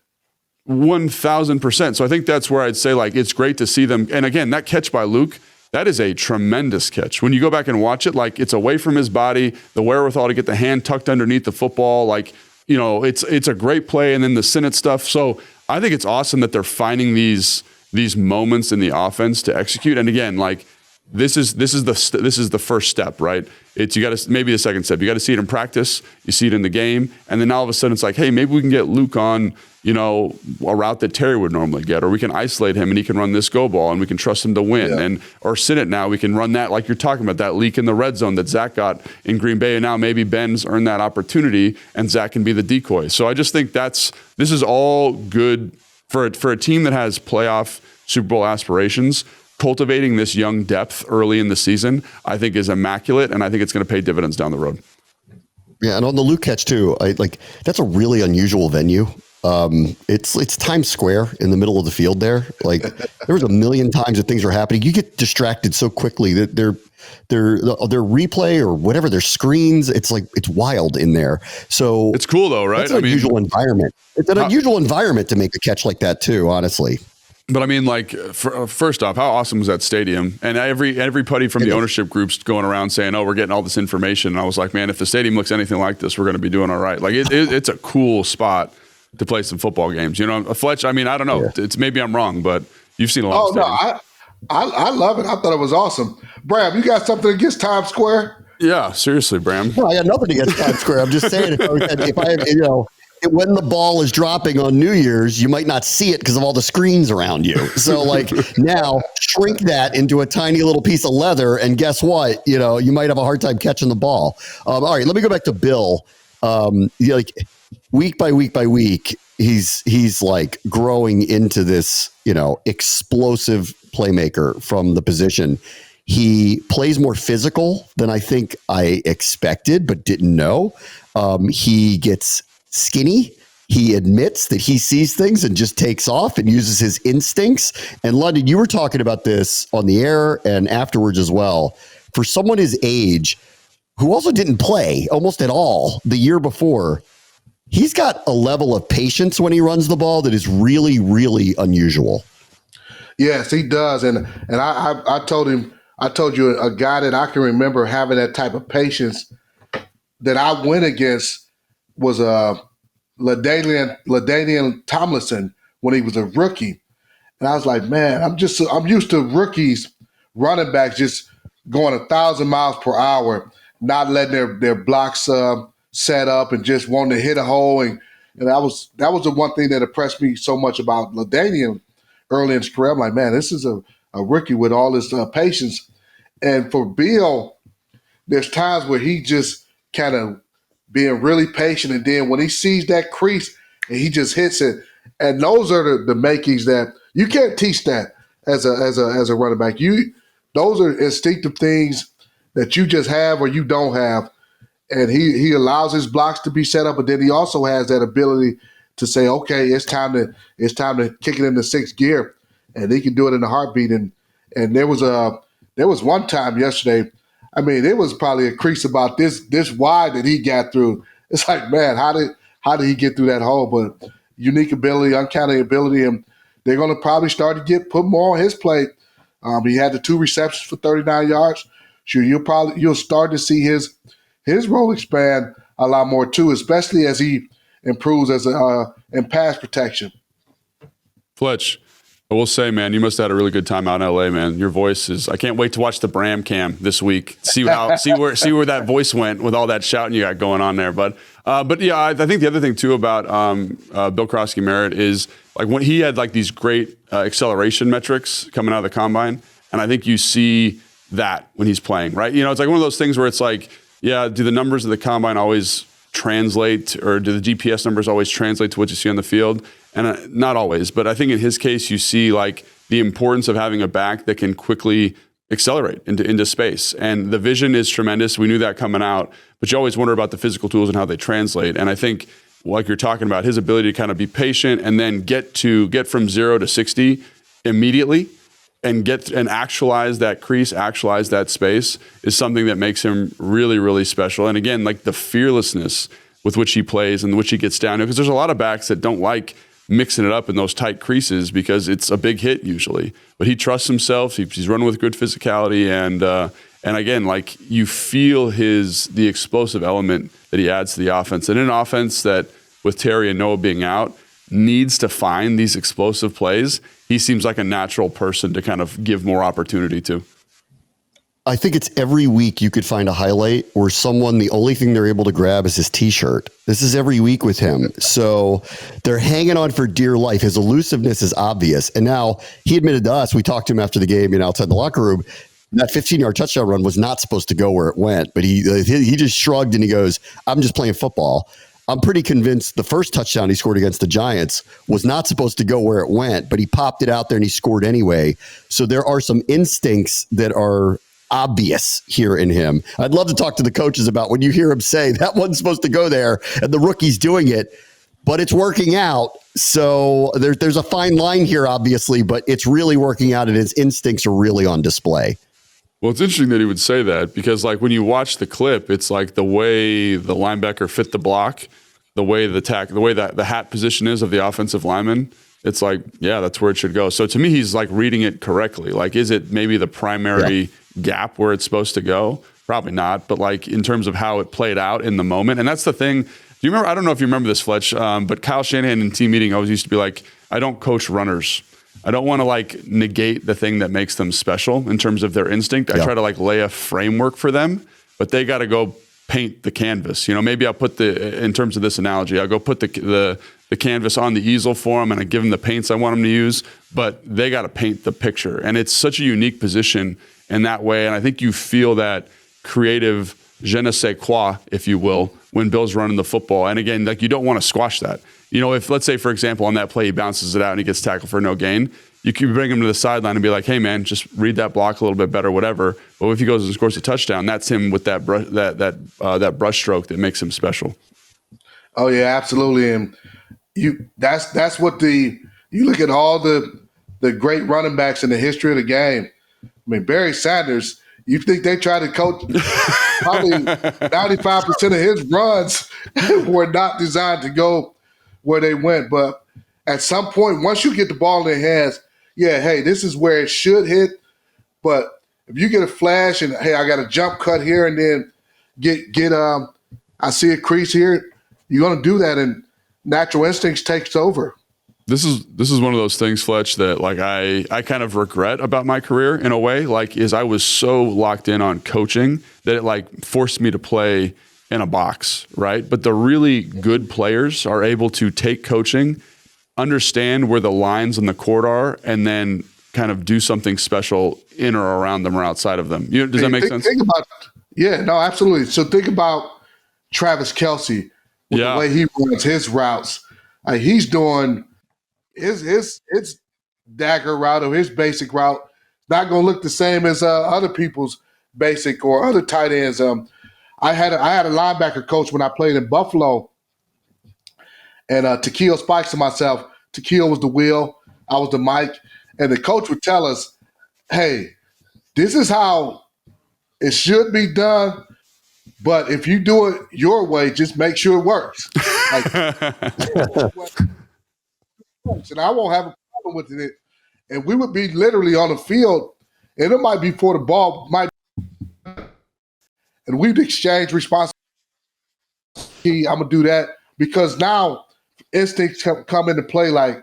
1,000%. So I think that's where I'd say, like, it's great to see them. And again, that catch by Luke, that is a tremendous catch. When you go back and watch it, like, it's away from his body, the wherewithal to get the hand tucked underneath the football, like, you know, it's a great play. And then the Sennett stuff. So I think it's awesome that they're finding these moments in the offense to execute. And again, like, this is the first step, right? It's, you got to, maybe the second step. You got to see it in practice. You see it in the game. And then all of a sudden it's like, hey, maybe we can get Luke on, you know, a route that Terry would normally get, or we can isolate him and he can run this go ball and we can trust him to win. Yeah. And, or Sennett now, we can run that, like you're talking about, that leak in the red zone that Zach got in Green Bay. And now maybe Ben's earned that opportunity and Zach can be the decoy. So I just think this is all good for a team that has playoff Super Bowl aspirations. Cultivating this young depth early in the season, I think, is immaculate, and I think it's going to pay dividends down the road. Yeah, and on the Luke catch too, that's a really unusual venue. It's Times Square in the middle of the field there. Like, there was a million times that things were happening. You get distracted so quickly that their replay or whatever, their screens, it's wild in there. So it's cool though, right? It's an unusual environment. It's an unusual environment to make a catch like that too, honestly. But I mean, like, first off, how awesome was that stadium? And everybody from the ownership groups going around saying, "Oh, we're getting all this information." And I was like, "Man, if the stadium looks anything like this, we're going to be doing all right." Like, it's a cool spot to play some football games. You know, Fletch. I mean, I don't know. Yeah. It's maybe I'm wrong, but you've seen a lot. Oh no, I love it. I thought it was awesome. Bram, you got something against Times Square? Yeah, seriously, Bram. No, I got nothing against Times Square. I'm just saying, if I you know. When the ball is dropping on New Year's, you might not see it because of all the screens around you. So, like, now shrink that into a tiny little piece of leather, and guess what? You know, you might have a hard time catching the ball. All right, let me go back to Bill. Like, week by week by week, he's like growing into this, you know, explosive playmaker from the position. He plays more physical than I think I expected, but didn't know. He gets skinny. He admits that he sees things and just takes off and uses his instincts. And London, you were talking about this on the air and afterwards as well. For someone his age, who also didn't play almost at all the year before, he's got a level of patience when he runs the ball that is really, really unusual. Yes, he does. And I told you a guy that I can remember having that type of patience that I went against was LaDainian Tomlinson when he was a rookie. And I was like, man, I'm used to rookies, running backs just going 1,000 miles per hour, not letting their blocks set up and just wanting to hit a hole. And that was the one thing that impressed me so much about LaDainian early in his career. I'm like, man, this is a rookie with all this patience. And for Bill, there's times where he just kind of being really patient, and then when he sees that crease and he just hits it, and those are the makings that you can't teach that as a running back. Those are instinctive things that you just have or you don't have, and he allows his blocks to be set up, but then he also has that ability to say, okay, it's time to kick it into sixth gear, and he can do it in a heartbeat. And there was one time yesterday. I mean, it was probably a crease about this wide that he got through. It's like, man, how did he get through that hole? But unique ability, uncanny ability, and they're going to probably start to put more on his plate. He had the 2 receptions for 39 yards. Sure, you'll start to see his role expand a lot more too, especially as he improves in pass protection. Fletch, I will say, man, you must have had a really good time out in LA, man. Your voice is, I can't wait to watch the Bram cam this week. See where that voice went with all that shouting you got going on there. But yeah, I think the other thing too about Bill Krosky-Merritt is, like, when he had like these great acceleration metrics coming out of the combine, and I think you see that when he's playing, right? You know, it's like one of those things where it's like, yeah, do the numbers of the combine always translate, or do the GPS numbers always translate to what you see on the field? And not always, but I think in his case, you see like the importance of having a back that can quickly accelerate into space. And the vision is tremendous. We knew that coming out, but you always wonder about the physical tools and how they translate. And I think, like you're talking about, his ability to kind of be patient and then get from 0 to 60 immediately and actualize that crease, actualize that space is something that makes him really, really special. And again, like the fearlessness with which he plays and which he gets down to, because there's a lot of backs that don't like mixing it up in those tight creases because it's a big hit usually. But he trusts himself. He's running with good physicality, and again, like you feel the explosive element that he adds to the offense. And in an offense that, with Terry and Noah being out, needs to find these explosive plays, he seems like a natural person to kind of give more opportunity to. I think it's every week you could find a highlight where the only thing they're able to grab is his t-shirt. This is every week with him. So they're hanging on for dear life. His elusiveness is obvious. And now he admitted to us, we talked to him after the game, outside the locker room, that 15-yard touchdown run was not supposed to go where it went. But he just shrugged and he goes, I'm just playing football. I'm pretty convinced the first touchdown he scored against the Giants was not supposed to go where it went, but he popped it out there and he scored anyway. So there are some instincts that are obvious here in him. I'd love to talk to the coaches about when you hear him say that wasn't supposed to go there and the rookie's doing it, but it's working out. So there's a fine line here, obviously, but it's really working out and his instincts are really on display. Well, it's interesting that he would say that because, like, when you watch the clip, it's like the way the linebacker fit the block, the way that the hat position is of the offensive lineman. It's like, yeah, that's where it should go. So to me, he's like reading it correctly. Like, is it maybe the primary gap where it's supposed to go? Probably not. But like in terms of how it played out in the moment, and that's the thing. Do you remember? I don't know if you remember this, Fletch, but Kyle Shanahan in team meeting always used to be like, I don't coach runners. I don't want to like negate the thing that makes them special in terms of their instinct. I try to like lay a framework for them, but they got to go paint the canvas. Maybe I'll put in terms of this analogy, I'll go put the canvas on the easel for them and I give them the paints I want them to use, but they got to paint the picture. And it's such a unique position in that way. And I think you feel that creative je ne sais quoi, if you will, when Bill's running the football. And again, like you don't want to squash that. If let's say, for example, on that play, he bounces it out and he gets tackled for no gain, you can bring him to the sideline and be like, hey man, just read that block a little bit better, whatever. But if he goes and scores a touchdown, that's him with that brush stroke that makes him special. Oh yeah, absolutely. And that's what you look at all the great running backs in the history of the game. I mean, Barry Sanders, you think they tried to coach probably 95% of his runs were not designed to go where they went. But at some point, once you get the ball in their hands, hey, this is where it should hit. But if you get a flash and, hey, I got a jump cut here and then get I see a crease here, you're going to do that and natural instincts takes over. This is one of those things, Fletch, that like I kind of regret about my career in a way, like is I was so locked in on coaching that it like forced me to play in a box, right? But the really good players are able to take coaching, understand where the lines on the court are, and then kind of do something special in or around them or outside of them. Does that make sense? Think about, no, absolutely. So think about Travis Kelce with the way he runs his routes. He's doing his dagger route or his basic route. Not going to look the same as other people's basic or other tight ends. I had a linebacker coach when I played in Buffalo, and Tequil Spikes and myself. Tequil was the wheel, I was the mic, and the coach would tell us, "Hey, this is how it should be done, but if you do it your way, just make sure it works." And I won't have a problem with it. And we would be literally on the field, and it might be for the ball, and we'd exchange responsibility. I'm going to do that because now instincts come into play like,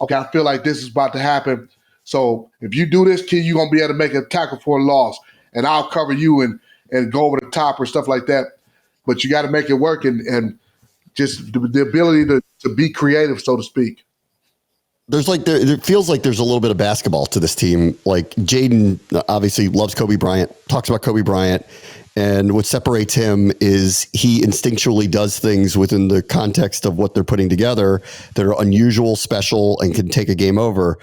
okay, I feel like this is about to happen. So if you do this, kid, you're going to be able to make a tackle for a loss, and I'll cover you and go over the top or stuff like that. But you got to make it work and just the ability to be creative, so to speak. there feels like there's a little bit of basketball to this team. Like Jaden obviously loves Kobe Bryant, talks about Kobe Bryant, and what separates him is he instinctually does things within the context of what they're putting together that are unusual, special, and can take a game over.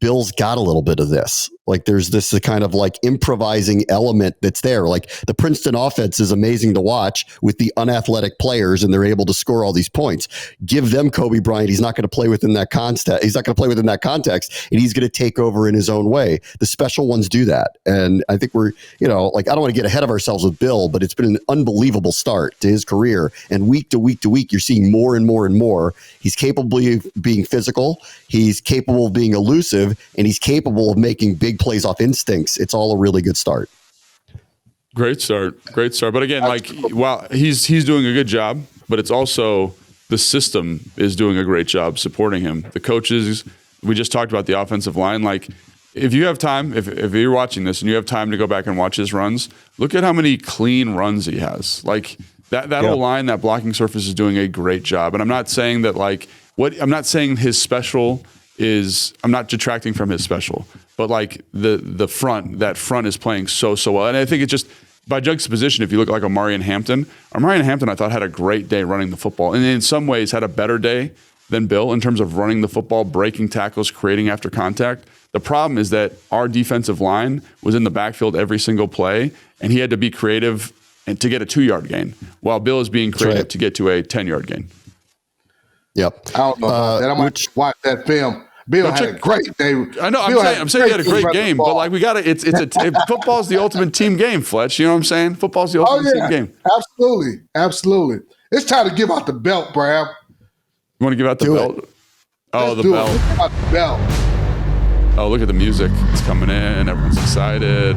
Bill's got a little bit of this. Like there's this kind of like improvising element that's there. Like the Princeton offense is amazing to watch with the unathletic players, and they're able to score all these points. Give them Kobe Bryant. He's not going to play within that context. He's not going to play within that context, and he's going to take over in his own way. The special ones do that. And I think we're, like I don't want to get ahead of ourselves with Bill, but it's been an unbelievable start to his career. And week to week to week, you're seeing more and more and more. He's capable of being physical. He's capable of being elusive, and he's capable of making big plays off instincts. It's all a really good start. Great start. But again, while he's doing a good job, but it's also the system is doing a great job supporting him. The coaches, we just talked about the offensive line. Like if you have time, if you're watching this and you have time to go back and watch his runs, look at how many clean runs he has. Like that whole line, that blocking surface is doing a great job. And I'm not saying that I'm not saying his special I'm not detracting from his special, but like the front is playing so well. And I think it's just by juxtaposition, if you look like Omarion Hampton I thought had a great day running the football, and in some ways had a better day than Bill in terms of running the football, breaking tackles, creating after contact. The problem is that our defensive line was in the backfield every single play, and he had to be creative and to get a 2-yard gain, while Bill is being creative to get to a 10-yard gain. Yep. I don't know about that. I might watch that film. Bill had a great day. I know. I'm saying he had a great game, but like we got to. It's football's the ultimate team game, Fletch. You know what I'm saying? Football's the ultimate team game. Absolutely. It's time to give out the belt, Bram. You want to give out the belt? Oh, the belt. Give out the belt. Oh, look at the music. It's coming in. Everyone's excited.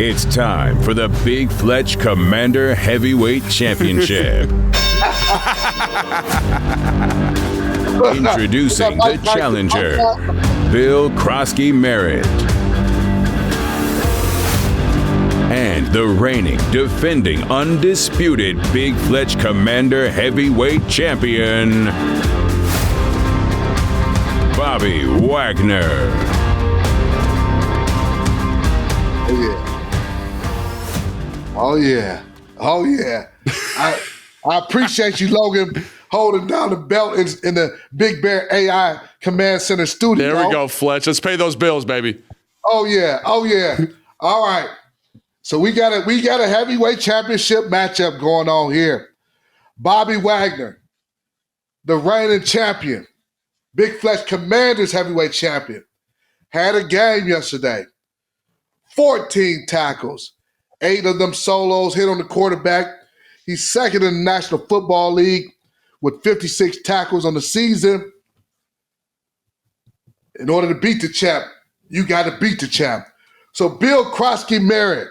It's time for the Big Fletch Commander Heavyweight Championship. Introducing the challenger, Bill Krosky Merritt. And the reigning, defending, undisputed Big Fletch Commander Heavyweight Champion, Bobby Wagner. Oh yeah. I appreciate you, Logan, holding down the belt in the Big Bear AI Command Center studio. There we go, Fletch. Let's pay those bills, baby. Oh yeah. All right. So we got a heavyweight championship matchup going on here. Bobby Wagner, the reigning champion, Big Fletch Commanders heavyweight champion, had a game yesterday. 14 tackles. 8 of them solos, hit on the quarterback. He's second in the National Football League with 56 tackles on the season. In order to beat the champ, you got to beat the champ. So Bill Krosky Merritt,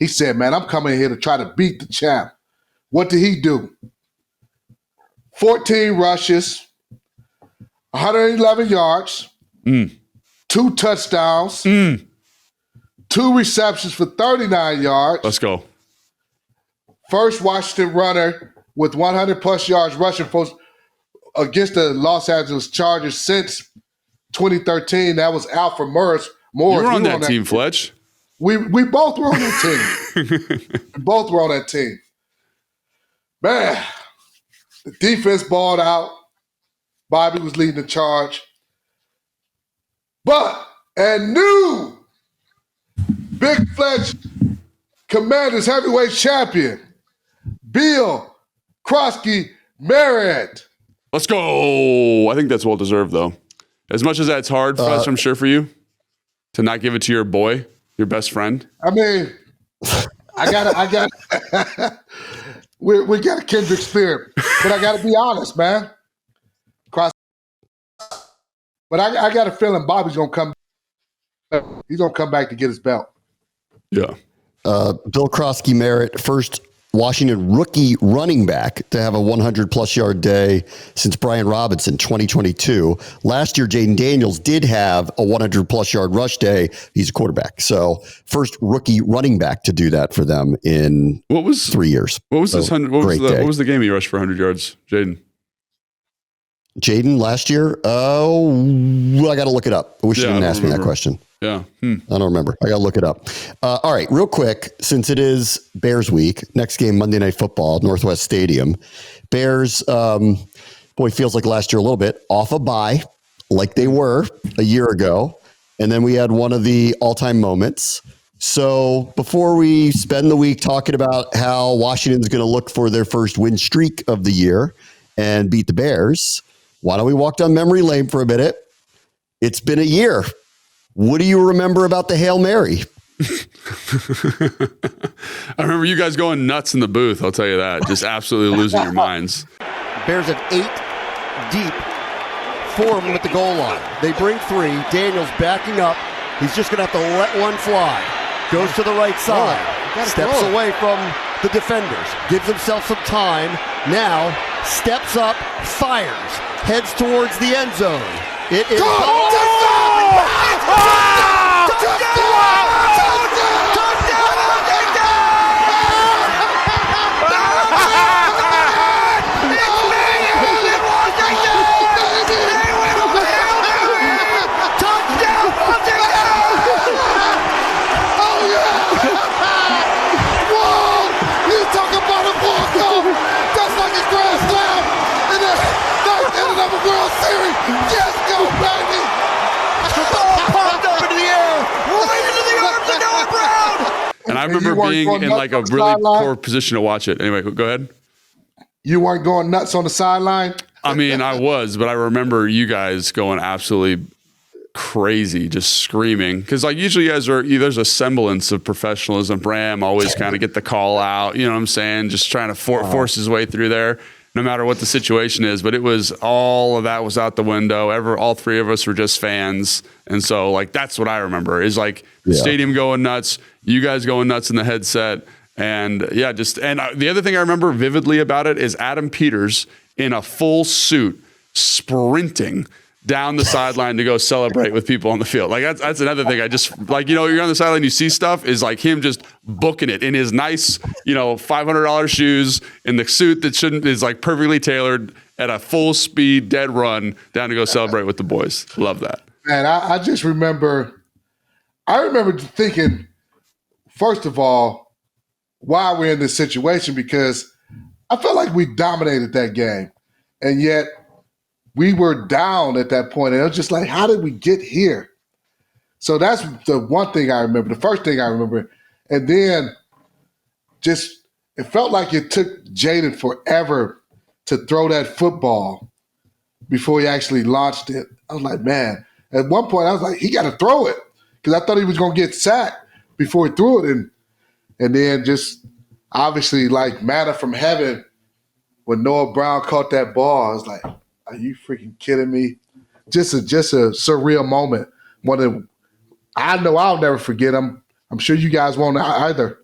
he said, man, I'm coming here to try to beat the champ. What did he do? 14 rushes, 111 yards, 2 touchdowns, 2 receptions for 39 yards. Let's go. First Washington runner with 100-plus yards rushing against the Los Angeles Chargers since 2013. That was Alfred Morris. You were on that team, Fletch. We both were on that team. Man, the defense balled out. Bobby was leading the charge. But a new Big Fletch Commanders heavyweight champion, Bill Krosky Merritt. Let's go. I think that's well deserved, though. As much as that's hard, Fletch, I'm sure for you to not give it to your boy, your best friend. I mean, I got we got a kindred spirit, but I got to be honest, man. But I got a feeling Bobby's gonna come. He's gonna come back to get his belt. Yeah. Bill Krosky Merritt, first Washington rookie running back to have a 100-plus yard day since Brian Robinson, 2022. Last year, Jaden Daniels did have a 100-plus yard rush day. He's a quarterback. So first rookie running back to do that for them in 3 years. What was this? What was the game he rushed for 100 yards, Jaden? Jaden last year? Oh, I got to look it up. I wish you didn't ask me that question. Yeah. I don't remember. I got to look it up. All right, real quick, since it is Bears week, next game, Monday Night Football, Northwest Stadium. Bears, feels like last year a little bit, off a bye, like they were a year ago. And then we had one of the all-time moments. So before we spend the week talking about how Washington's going to look for their first win streak of the year and beat the Bears, why don't we walk down memory lane for a minute? It's been a year. What do you remember about the Hail Mary? I remember you guys going nuts in the booth. I'll tell you that. Just absolutely losing your minds. Bears have 8 deep, 4 of them at the goal line. They bring 3. Daniels backing up. He's just going to have to let one fly. Goes to the right side. Steps away from the defenders. Gives himself some time. Now steps up, fires. Heads towards the end zone. It is World Series. Yes, go, baby. The ball popped up into the air, right into the arms of Noah Brown. And I remember being in like a really poor position to watch it. Anyway, go ahead. You weren't going nuts on the sideline? I mean, I was, but I remember you guys going absolutely crazy, just screaming. Because like usually you guys there's a semblance of professionalism. Bram always kind of get the call out, you know what I'm saying? Just trying to force his way through there, no matter what the situation is. But it was all of that was out the window. All 3 of us were just fans. And so like, that's what I remember is like the stadium going nuts, you guys going nuts in the headset. And the other thing I remember vividly about it is Adam Peters in a full suit sprinting down the sideline to go celebrate with people on the field. Like that's another thing. I just like, you're on the sideline, you see stuff is like him just booking it in his nice, $500 shoes in the suit that is like perfectly tailored at a full speed, dead run down to go celebrate with the boys. Love that. Man, I just remember thinking, first of all, why we're in this situation, because I felt like we dominated that game. And yet we were down at that point, and it was just like, how did we get here? So that's the one thing I remember, the first thing I remember. And then just it felt like it took Jaden forever to throw that football before he actually launched it. I was like, man, at one point I was like, he got to throw it, because I thought he was going to get sacked before he threw it. And then just obviously like manna from heaven, when Noah Brown caught that ball, I was like, are you freaking kidding me? Just a surreal moment. One that I know I'll never forget. I'm sure you guys won't either.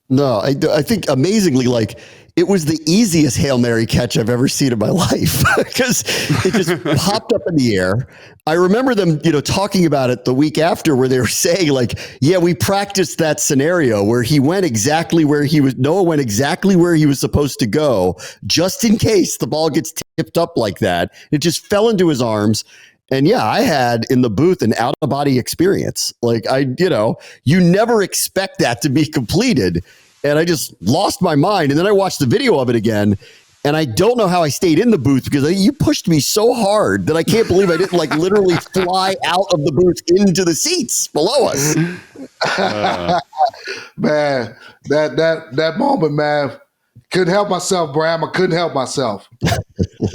No, I think amazingly, like it was the easiest Hail Mary catch I've ever seen in my life, because it just popped up in the air. I remember them, talking about it the week after, where they were saying like, yeah, we practiced that scenario where Noah went exactly where he was supposed to go, just in case the ball gets tipped up like that. It just fell into his arms. And yeah, I had in the booth an out of body experience. Like you never expect that to be completed. And I just lost my mind. And then I watched the video of it again. And I don't know how I stayed in the booth, because you pushed me so hard that I can't believe I didn't literally fly out of the booth into the seats below us. Man, that moment, man. Couldn't help myself, Bram. I couldn't help myself.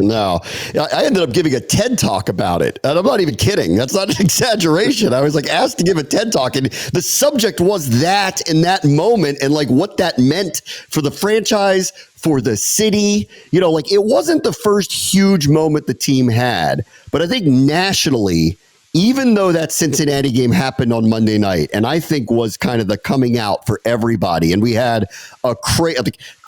No, I ended up giving a TED talk about it. And I'm not even kidding. That's not an exaggeration. I was asked to give a TED talk, and the subject was that in that moment and what that meant for the franchise, for the city. It wasn't the first huge moment the team had, but I think nationally even though that Cincinnati game happened on Monday night, and I think was kind of the coming out for everybody, and we had a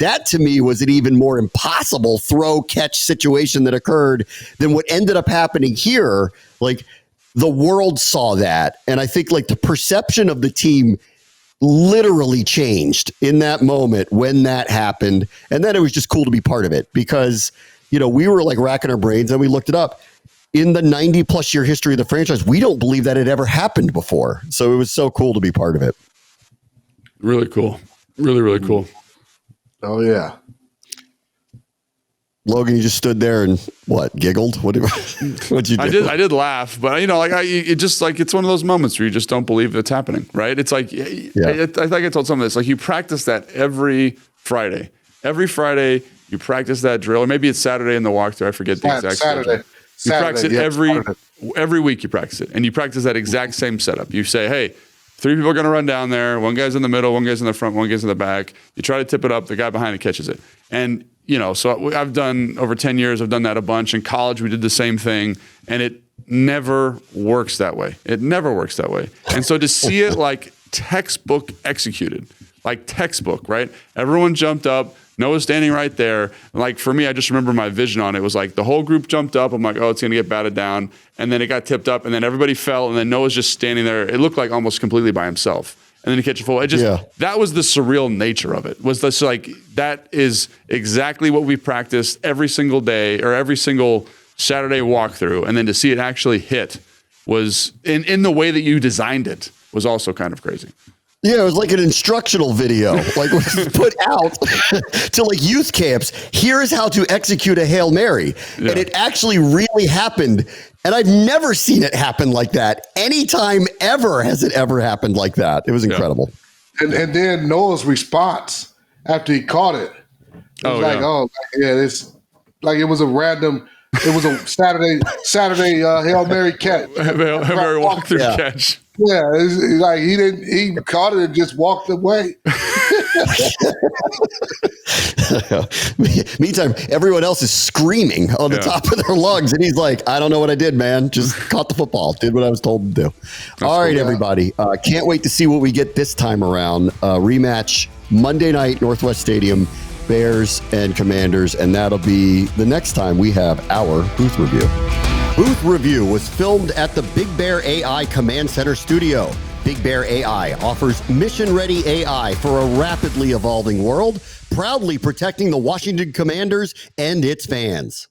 that to me was an even more impossible throw catch situation that occurred than what ended up happening here. Like, the world saw that, and I think like the perception of the team literally changed in that moment when that happened, and then it was just cool to be part of it because, you know, we were like racking our brains and we looked it up. In the 90-plus year history of the franchise, we don't believe that it ever happened before. So it was so cool to be part of it. Really cool. Really, really cool. Oh, yeah. Logan, you just stood there and giggled? What'd you do? I did laugh, but you know, like it's one of those moments where you just don't believe it's happening, right? It's like, I think I told some of this, like you practice that every Friday. Every Friday you practice that drill, or maybe it's Saturday in the walkthrough. I forget the exact schedule. You practice it every week. You practice it, and you practice that exact same setup. You say, "Hey, 3 people are going to run down there. One guy's in the middle, one guy's in the front, one guy's in the back." You try to tip it up. The guy behind it catches it, and you know. So I've done over 10 years. I've done that a bunch. In college, we did the same thing, and it never works that way. It never works that way. And so to see it like textbook executed, like textbook, right? Everyone jumped up. Noah's standing right there. Like for me, I just remember my vision on it. It was like the whole group jumped up. I'm like, oh, it's going to get batted down. And then it got tipped up and then everybody fell. And then Noah's just standing there. It looked like almost completely by himself. And then he catch a full. That was the surreal nature of it. Was this like, that is exactly what we practiced every single day or every single Saturday walkthrough. And then to see it actually hit was in the way that you designed it was also kind of crazy. Yeah, it was like an instructional video, like was put out to like youth camps. Here's how to execute a Hail Mary. Yeah. And it actually really happened. And I've never seen it happen like that. Anytime ever has it ever happened like that. It was incredible. Yeah. And then Noah's response after he caught it. It was it's like it was a random, it was a Saturday Hail Mary catch. Hail Mary walkthrough catch. Yeah, it's like he caught it and just walked away. Meantime, everyone else is screaming on the top of their lungs. And he's like, I don't know what I did, man. Just caught the football. Did what I was told to do. All right, everybody. Can't wait to see what we get this time around. Rematch Monday night, Northwest Stadium, Bears and Commanders. And that'll be the next time we have our booth review. Booth Review was filmed at the Big Bear AI Command Center studio. Big Bear AI offers mission-ready AI for a rapidly evolving world, proudly protecting the Washington Commanders and its fans.